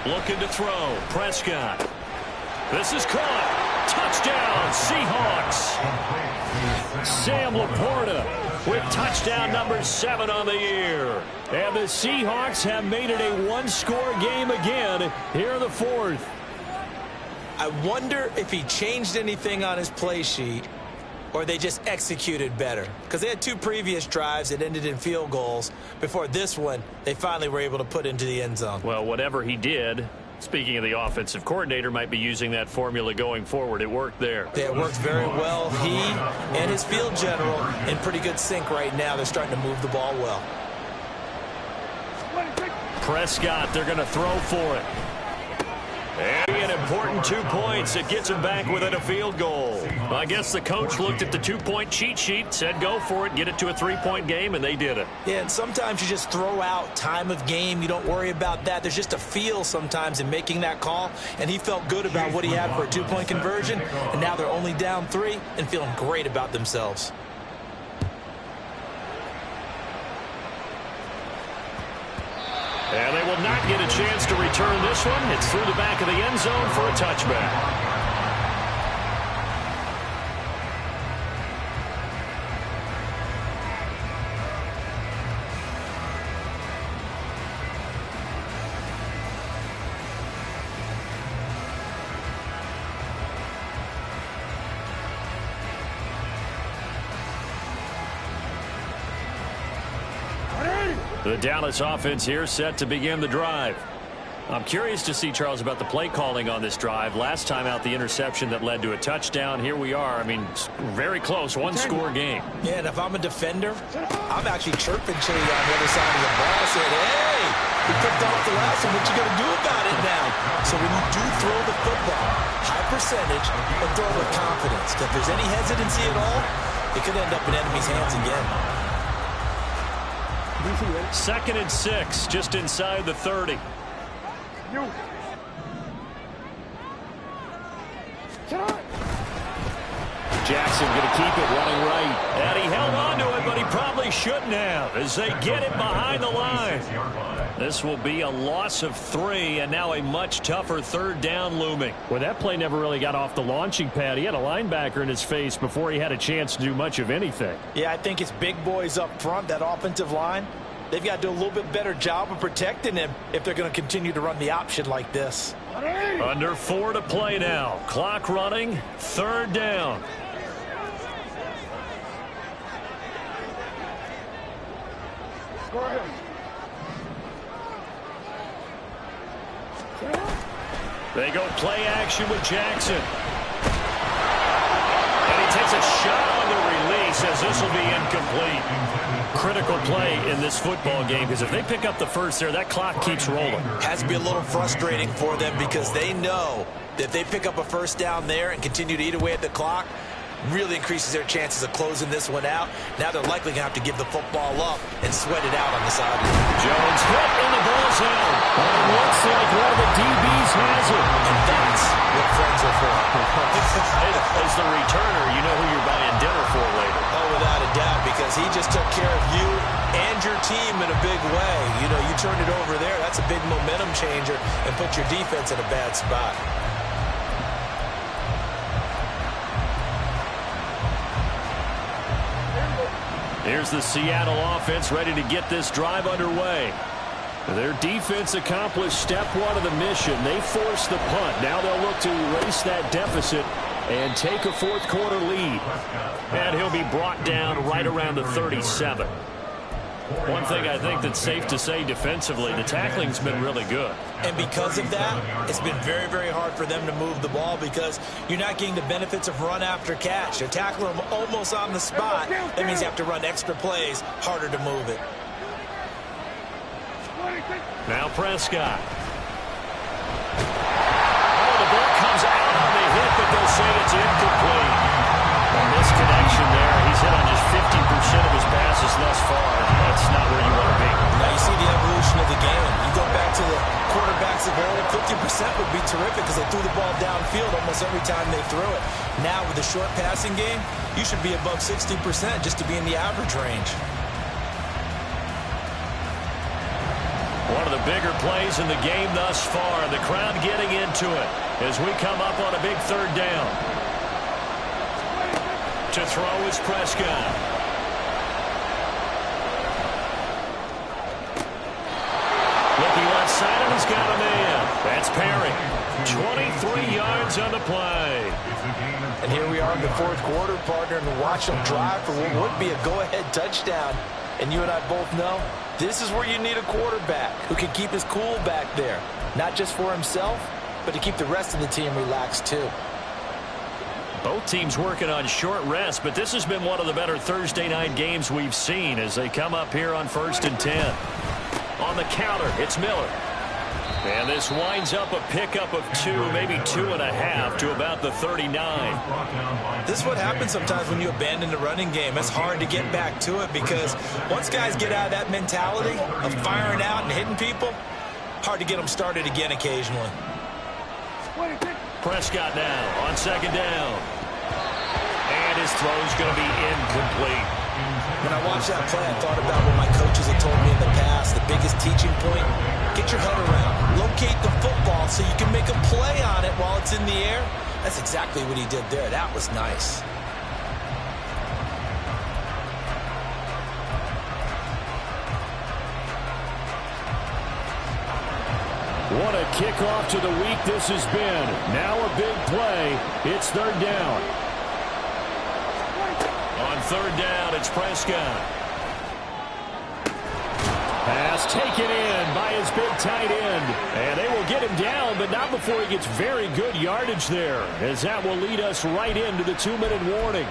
Looking to throw. Prescott. This is caught. Touchdown, Seahawks. Sam Laporta with touchdown number 7 on the year. And the Seahawks have made it a 1-score game again here in the 4th. I wonder if he changed anything on his play sheet or they just executed better. Because they had 2 previous drives that ended in field goals. Before this one, they finally were able to put into the end zone. Well, whatever he did, Speaking of the offensive coordinator, might be using that formula going forward. It worked there. Yeah, it worked very well. He and his field general in pretty good sync right now. They're starting to move the ball well. Prescott, they're going to throw for it. And an important 2 points. It gets him back within a field goal. I guess the coach looked at the 2-point cheat sheet, said go for it, get it to a 3-point game, and they did it. Yeah, and sometimes you just throw out time of game. You don't worry about that. There's just a feel sometimes in making that call, and he felt good about what he had for a 2-point conversion, and now they're only down 3 and feeling great about themselves. And they will not get a chance to return this one. It's through the back of the end zone for a touchback. The Dallas offense here set to begin the drive. I'm curious to see, Charles, about the play calling on this drive. Last time out, the interception that led to a touchdown. Here we are. I mean, very close, one-score game. Yeah, and if I'm a defender, I'm actually chirping Chili on the other side of the ball. I said, hey, we picked off the last one. What you going to do about it now? So when you do throw the football, high percentage, but throw with confidence. If there's any hesitancy at all, it could end up in enemy's hands again. 2nd and 6, just inside the 30. Jackson going to keep it running right. And he held on to it, but he probably shouldn't have as they get it behind the line. This will be a loss of 3, and now a much tougher 3rd down looming. Well, that play never really got off the launching pad. He had a linebacker in his face before he had a chance to do much of anything. Yeah, I think it's big boys up front, that offensive line. They've got to do a little bit better job of protecting him if they're going to continue to run the option like this. Under 4 to play now. Clock running, 3rd down. They go play action with Jackson. And he takes a shot on the release as this will be incomplete. Critical play in this football game because if they pick up the first there, that clock keeps rolling. Has to be a little frustrating for them because they know that if they pick up a first down there and continue to eat away at the clock, really increases their chances of closing this one out. Now they're likely going to have to give the football up and sweat it out on the sideline. Jones hit in the ball zone. It looks like one of the DBs has it. And that's what friends are for. As the returner, you know who you're buying dinner for later. Oh, without a doubt, because he just took care of you and your team in a big way. You know, you turned it over there. That's a big momentum changer and put your defense in a bad spot. Here's the Seattle offense ready to get this drive underway. Their defense accomplished step 1 of the mission. They forced the punt. Now they'll look to erase that deficit and take a 4th quarter lead. And he'll be brought down right around the 37. One thing I think that's safe to say defensively, the tackling's been really good. And because of that, it's been very, very hard for them to move the ball because you're not getting the benefits of run after catch. They're tackling them almost on the spot. That means you have to run extra plays, harder to move it. Now Prescott. Oh, the ball comes out on the hit, but they'll say it's incomplete. A misconnection there. He's hit on just 50% of his passes thus far. That's not where you want to be. Now you see the evolution of the game. You go back to the quarterbacks of old, 50% would be terrific because they threw the ball downfield almost every time they threw it. Now with the short passing game, you should be above 60% just to be in the average range. One of the bigger plays in the game thus far. The crowd getting into it as we come up on a big 3rd down. To throw is Prescott. Looking left side, and he's got a man. That's Perry. 23 yards on the play. And here we are in the 4th quarter, partner, and watch them drive for what would be a go-ahead touchdown. And you and I both know this is where you need a quarterback who can keep his cool back there. not just for himself, but to keep the rest of the team relaxed too. Both teams working on short rest, but this has been one of the better Thursday night games we've seen as they come up here on 1st and 10. On the counter, it's Miller. And this winds up a pickup of 2, maybe 2.5 to about the 39. This is what happens sometimes when you abandon the running game. It's hard to get back to it because once guys get out of that mentality of firing out and hitting people, hard to get them started again occasionally. Prescott now on 2nd down. And his throw's going to be incomplete. When I watched that play, I thought about what my coaches had told me in the past. The biggest teaching point, get your head around. Locate the football so you can make a play on it while it's in the air. That's exactly what he did there. That was nice. What a kickoff to the week this has been. Now a big play. It's 3rd down. On 3rd down, it's Prescott. Pass taken in by his big tight end. And they will get him down, but not before he gets very good yardage there, as that will lead us right into the 2-minute warning.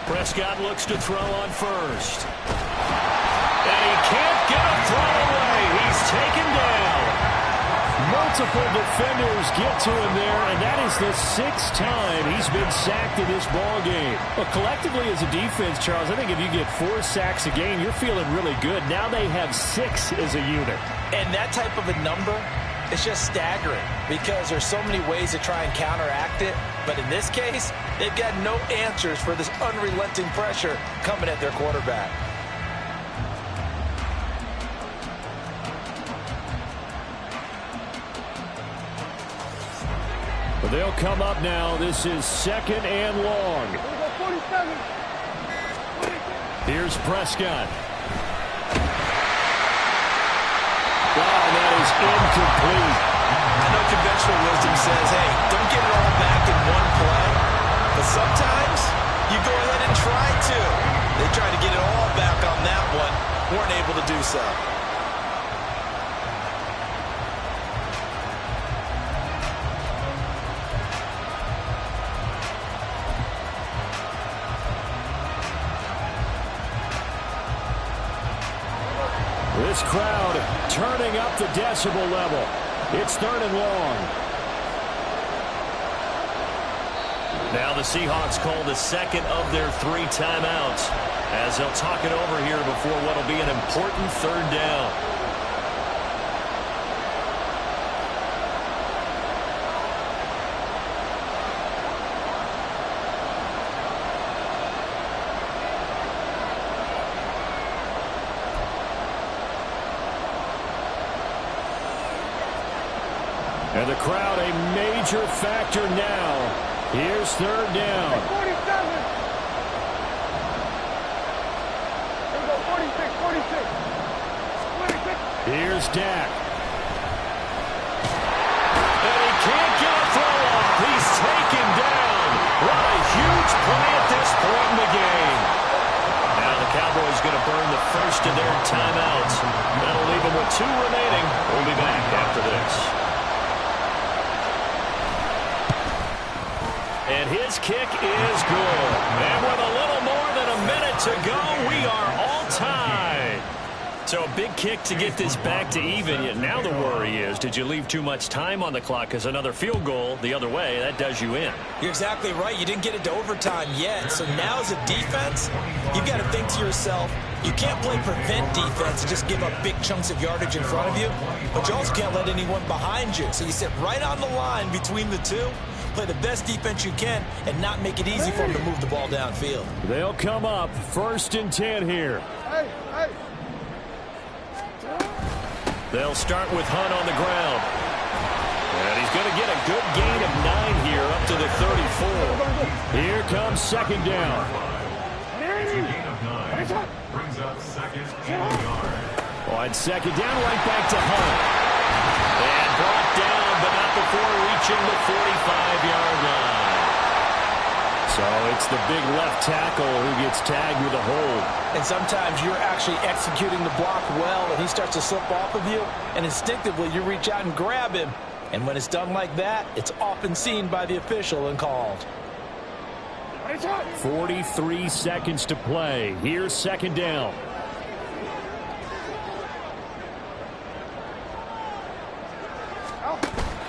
Prescott looks to throw on 1st. And he can't get a throw away. He's taken down. Multiple defenders get to him there, and that is the 6th time he's been sacked in this ball game. Well, collectively as a defense, Charles, I think if you get 4 sacks a game, you're feeling really good. Now they have 6 as a unit. And that type of a number, it's just staggering because there's so many ways to try and counteract it. But in this case, they've got no answers for this unrelenting pressure coming at their quarterback. But they'll come up now. This is 2nd and long. Here's Prescott. Wow, that is incomplete. I know conventional wisdom says, hey, don't get it all back in one play. But sometimes you go ahead and try to. They tried to get it all back on that one. Weren't able to do so. This crowd turning up the decibel level. It's 3rd and long. Now the Seahawks call the 2nd of their 3 timeouts as they'll talk it over here before what will be an important 3rd down. And the crowd a major factor now. Here's 3rd down. 47. Here we go, 46. Here's Dak. And he can't get a throw off. He's taken down. What a huge play at this point in the game. Now the Cowboys going to burn the 1st of their timeouts. That'll leave them with 2 remaining. We'll be back after this. And his kick is good. And with a little more than a minute to go, we are all tied. So a big kick to get this back to even. Yet now the worry is, did you leave too much time on the clock? Because another field goal the other way, that does you in. You're exactly right. You didn't get it to overtime yet. So now as a defense, you've got to think to yourself, you can't play prevent defense and just give up big chunks of yardage in front of you. But you also can't let anyone behind you. So you sit right on the line between the two. Play the best defense you can and not make it easy for them to move the ball downfield. They'll come up 1st and 10 here. They'll start with Hunt on the ground. to get a good gain of 9 here up to the 34. Here comes second down. Gain of 9. Brings up second and yard. On second down, right back to Hunt. And brought down, but not before reaching the 45-yard line. So it's the big left tackle who gets tagged with a hold. And sometimes you're actually executing the block well, and he starts to slip off of you, and instinctively you reach out and grab him. And when it's done like that, it's often seen by the official and called. 43 seconds to play. Here's second down.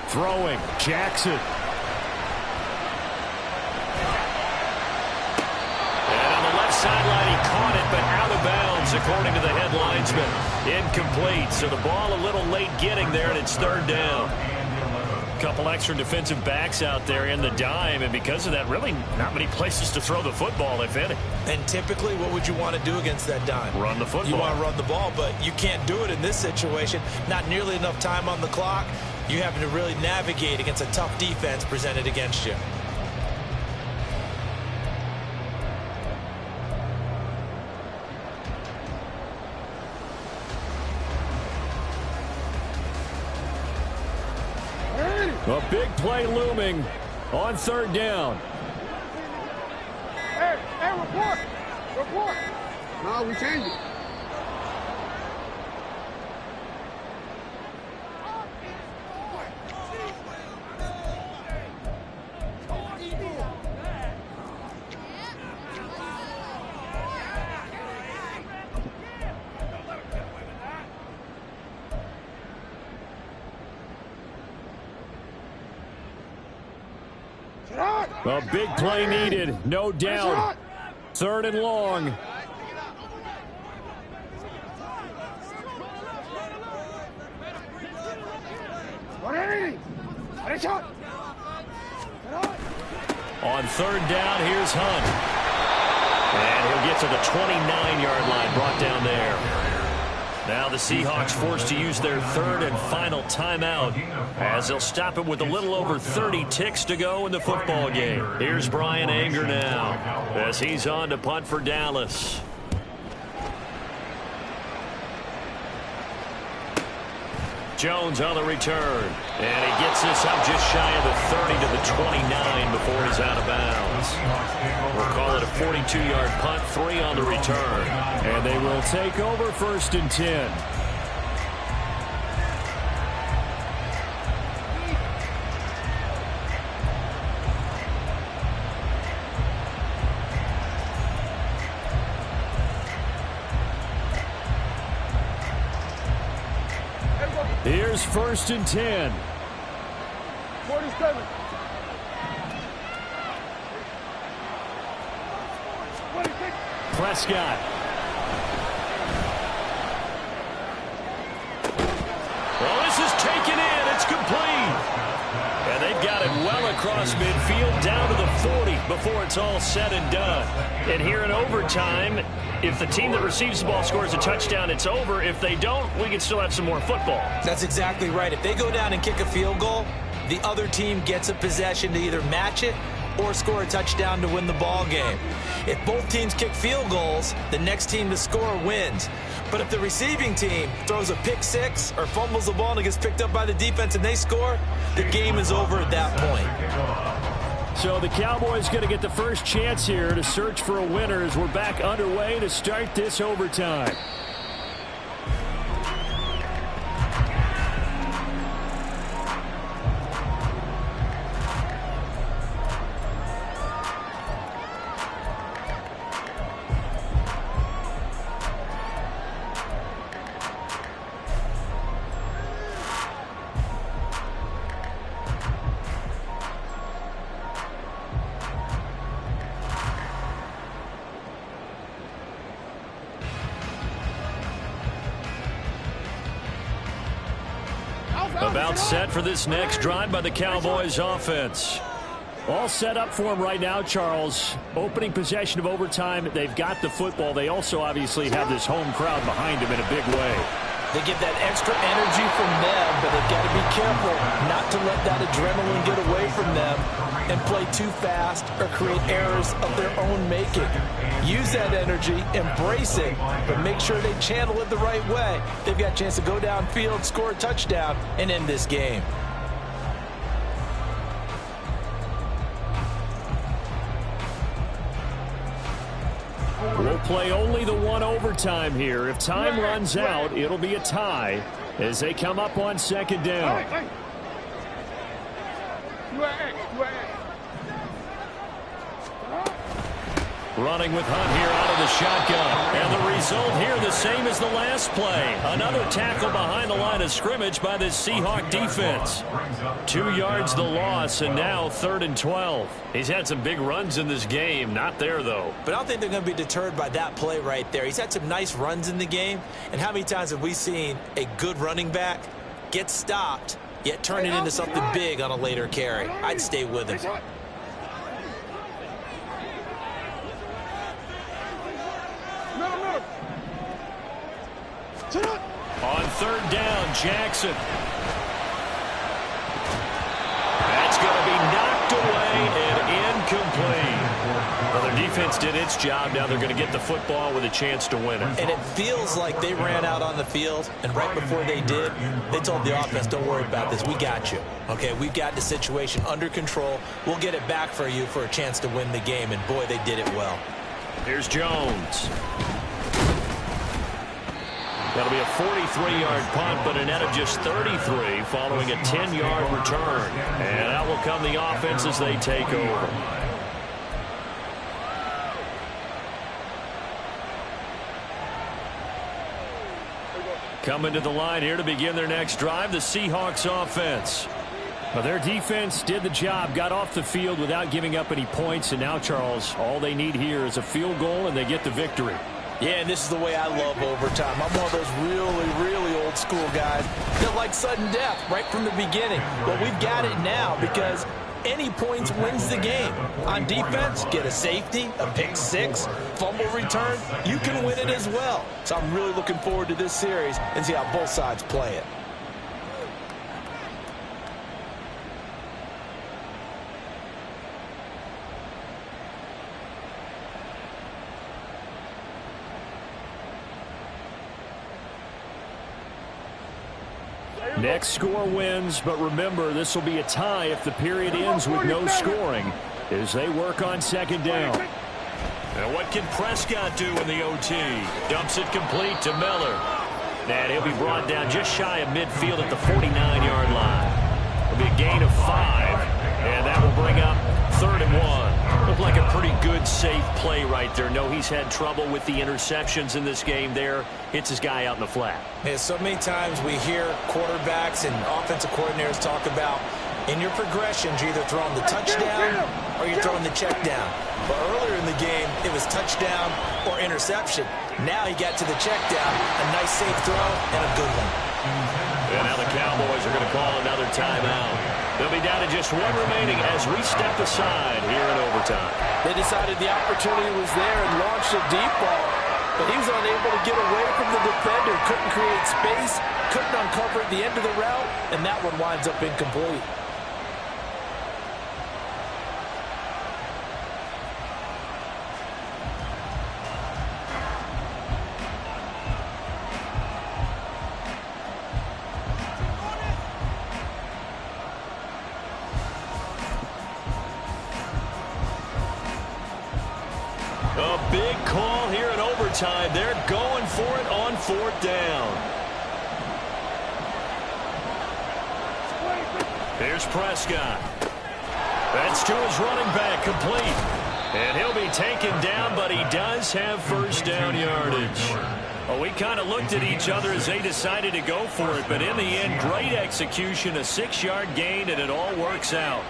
Throwing, Jackson. And on the left sideline, he caught it, but out of bounds, according to the head linesman. Incomplete, so the ball a little late getting there, and it's third down. Couple extra defensive backs out there in the dime, and because of that, really not many places to throw the football, if any. And typically, what would you want to do against that dime? Run the football. You want to run the ball, but you can't do it in this situation. Not nearly enough time on the clock. You having to really navigate against a tough defense presented against you. A big play looming on third down. Hey, report! Report! No, we changed it. A big play needed, no doubt. Third and long. On third down, here's Hunt. And he'll get to the 29-yard line, brought down there. Now the Seahawks forced to use their third and final timeout as they'll stop it with a little over 30 ticks to go in the football game. Here's Brian Anger now as he's on to punt for Dallas. Jones on the return. And he gets this up just shy of the 30 to the 29 before he's out of bounds. We'll call it a 42-yard punt, 3 on the return. And they will take over first and 10. Here's first and 10. 47. 26. Prescott. Well, this is taken in. It's complete. And they've got it well across midfield down to the 40 before it's all said and done. And here in overtime, if the team that receives the ball scores a touchdown, it's over. If they don't, we can still have some more football. That's exactly right. If they go down and kick a field goal, the other team gets a possession to either match it or score a touchdown to win the ball game. If both teams kick field goals, the next team to score wins. But if the receiving team throws a pick six or fumbles the ball and it gets picked up by the defense and they score, the game is over at that point. So the Cowboys going to get the first chance here to search for a winner as we're back underway to start this overtime. About set for this next drive by the Cowboys offense. All set up for them right now, Charles. Opening possession of overtime. They've got the football. They also obviously have this home crowd behind them in a big way. They get that extra energy from them, but they've got to be careful not to let that adrenaline get away from them and play too fast or create errors of their own making. Use that energy, embrace it, but make sure they channel it the right way. They've got a chance to go downfield, score a touchdown, and end this game. We'll play only the one overtime here. If time runs out, it'll be a tie as they come up on second down. Running with Hunt here out of the shotgun. And the result here the same as the last play. Another tackle behind the line of scrimmage by this Seahawk defense. 2 yards the loss, and now 3rd and 12. He's had some big runs in this game. Not there, though. But I don't think they're going to be deterred by that play right there. He's had some nice runs in the game. And how many times have we seen a good running back get stopped, yet turn it into something big on a later carry? I'd stay with him. On 3rd down, Jackson. That's going to be knocked away and incomplete. Well, their defense did its job. Now they're going to get the football with a chance to win it. And it feels like they ran out on the field, and right before they did, they told the offense, don't worry about this. We got you. Okay, we've got the situation under control. We'll get it back for you for a chance to win the game. And, boy, they did it well. Here's Jones. That'll be a 43-yard punt, but a net of just 33 following a 10-yard return. And out will come the offense as they take over. Coming to the line here to begin their next drive, the Seahawks offense. Well, their defense did the job, got off the field without giving up any points, and now, Charles, all they need here is a field goal, and they get the victory. Yeah, and this is the way I love overtime. I'm one of those really, really old school guys that like sudden death right from the beginning. Well, we've got it now because any points wins the game. On defense, get a safety, a pick six, fumble return, you can win it as well. So I'm really looking forward to this series and see how both sides play it. Next score wins, but remember, this will be a tie if the period ends with no scoring as they work on second down. And what can Prescott do in the OT? Dumps it complete to Miller. And he'll be brought down just shy of midfield at the 49-yard line. It'll be a gain of 5, and that will bring up 3rd and 1. Looked like a pretty good, safe play right there. No, he's had trouble with the interceptions in this game there. Hits his guy out in the flat. Yeah, so many times we hear quarterbacks and offensive coordinators talk about in your progressions, you're either throwing the touchdown or you're throwing the check down. But earlier in the game, it was touchdown or interception. Now he got to the check down, a nice safe throw, and a good one. And now the Cowboys are going to call another timeout. They'll be down to just 1 remaining as we step aside here in overtime. They decided the opportunity was there and launched a deep ball, but he was unable to get away from the defender, couldn't create space, couldn't uncover at the end of the route, and that one winds up incomplete. A big call here in overtime. They're going for it on 4th down. Here's Prescott. That's to his running back, complete. And he'll be taken down, but he does have first down yardage. Well, we kind of looked at each other as they decided to go for it, but in the end, great execution, a 6-yard gain, and it all works out.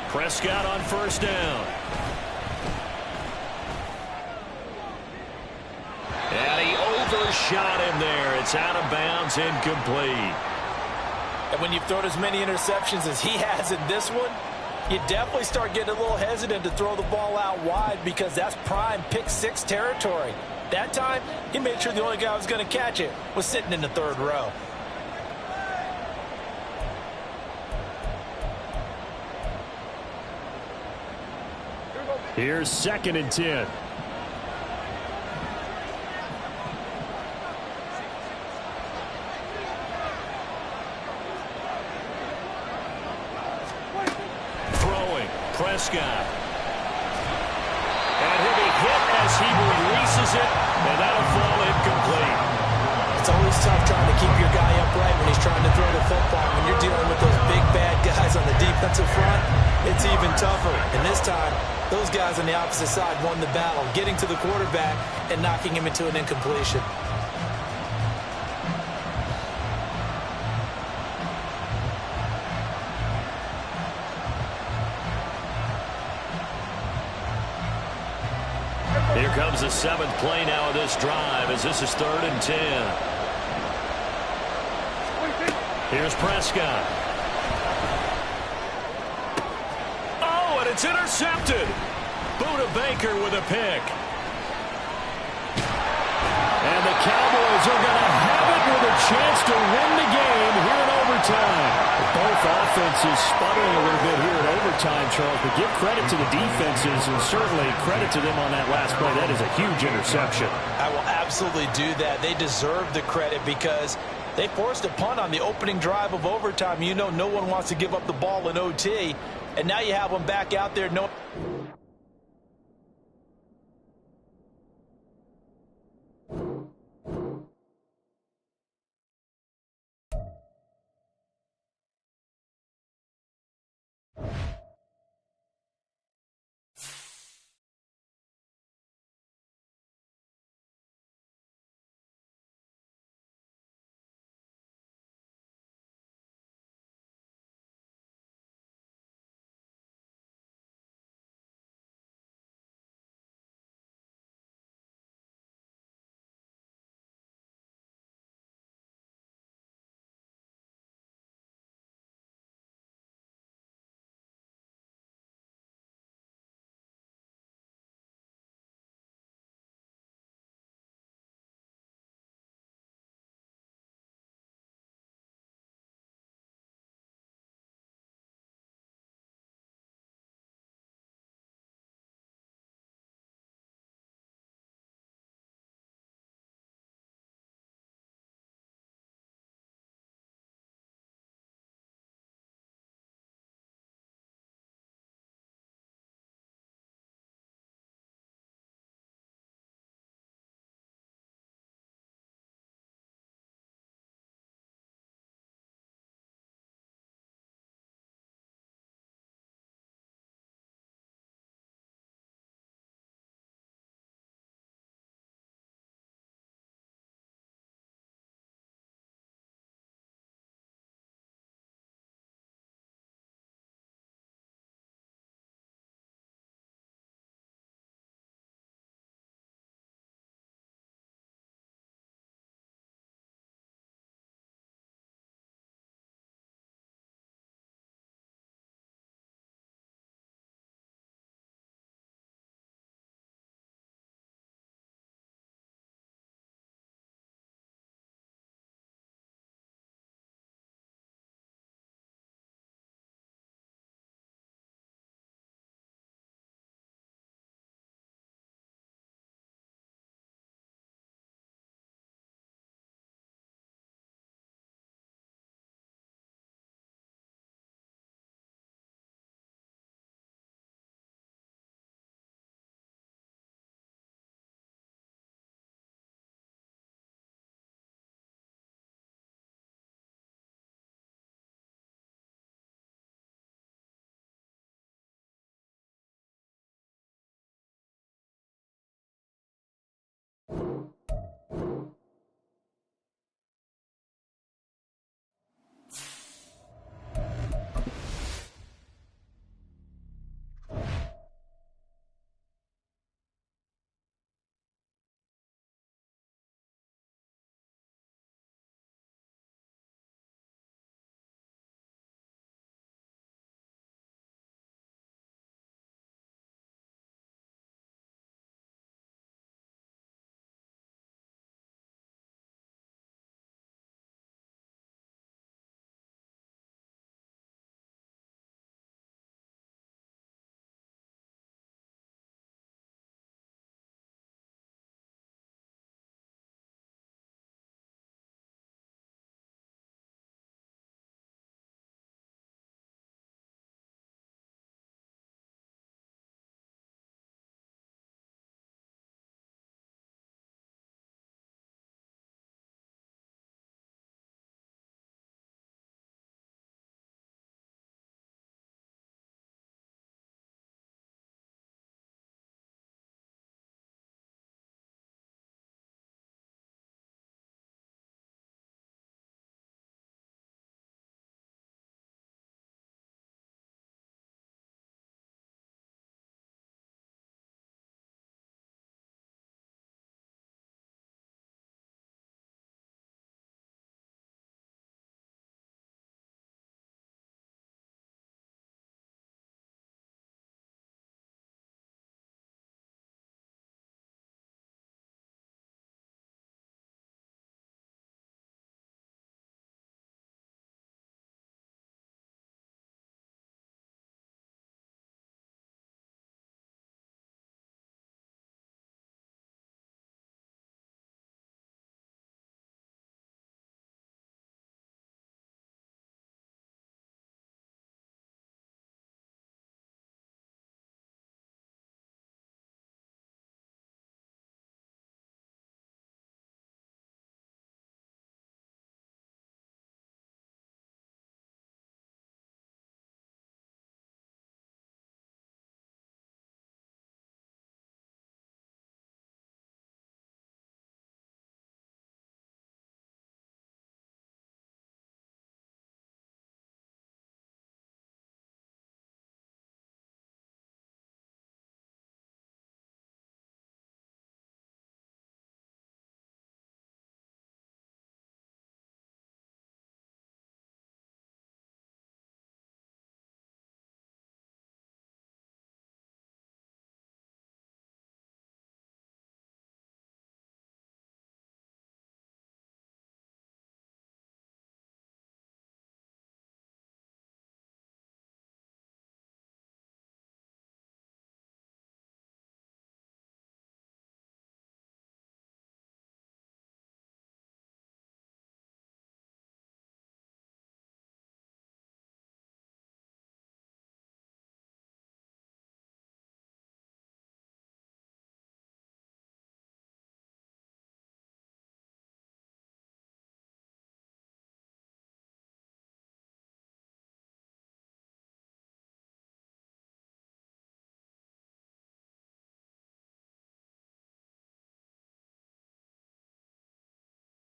Prescott on first down. And he overshot him there. It's out of bounds, incomplete. And when you've thrown as many interceptions as he has in this one, you definitely start getting a little hesitant to throw the ball out wide because that's prime pick-6 territory. That time, he made sure the only guy who was going to catch it was sitting in the third row. Here's 2nd and 10. Throwing, Prescott. And he'll be hit as he releases it, and that'll fall incomplete. It's always tough trying to keep your guy upright when he's trying to throw the football. When you're dealing with those big, bad guys on the defensive front, it's even tougher. And this time, those guys on the opposite side won the battle, getting to the quarterback and knocking him into an incompletion. Here comes the 7th play now of this drive as this is 3rd and 10. Here's Prescott. Oh, and it's intercepted. Buda Baker with a pick. And the Cowboys are going to have it with a chance to win the game here in overtime. Both offenses sputtering a little bit here in overtime, Charles, but give credit to the defenses and certainly credit to them on that last play. That is a huge interception. I will absolutely do that. They deserve the credit because they forced a punt on the opening drive of overtime. You know no one wants to give up the ball in OT, and now you have them back out there.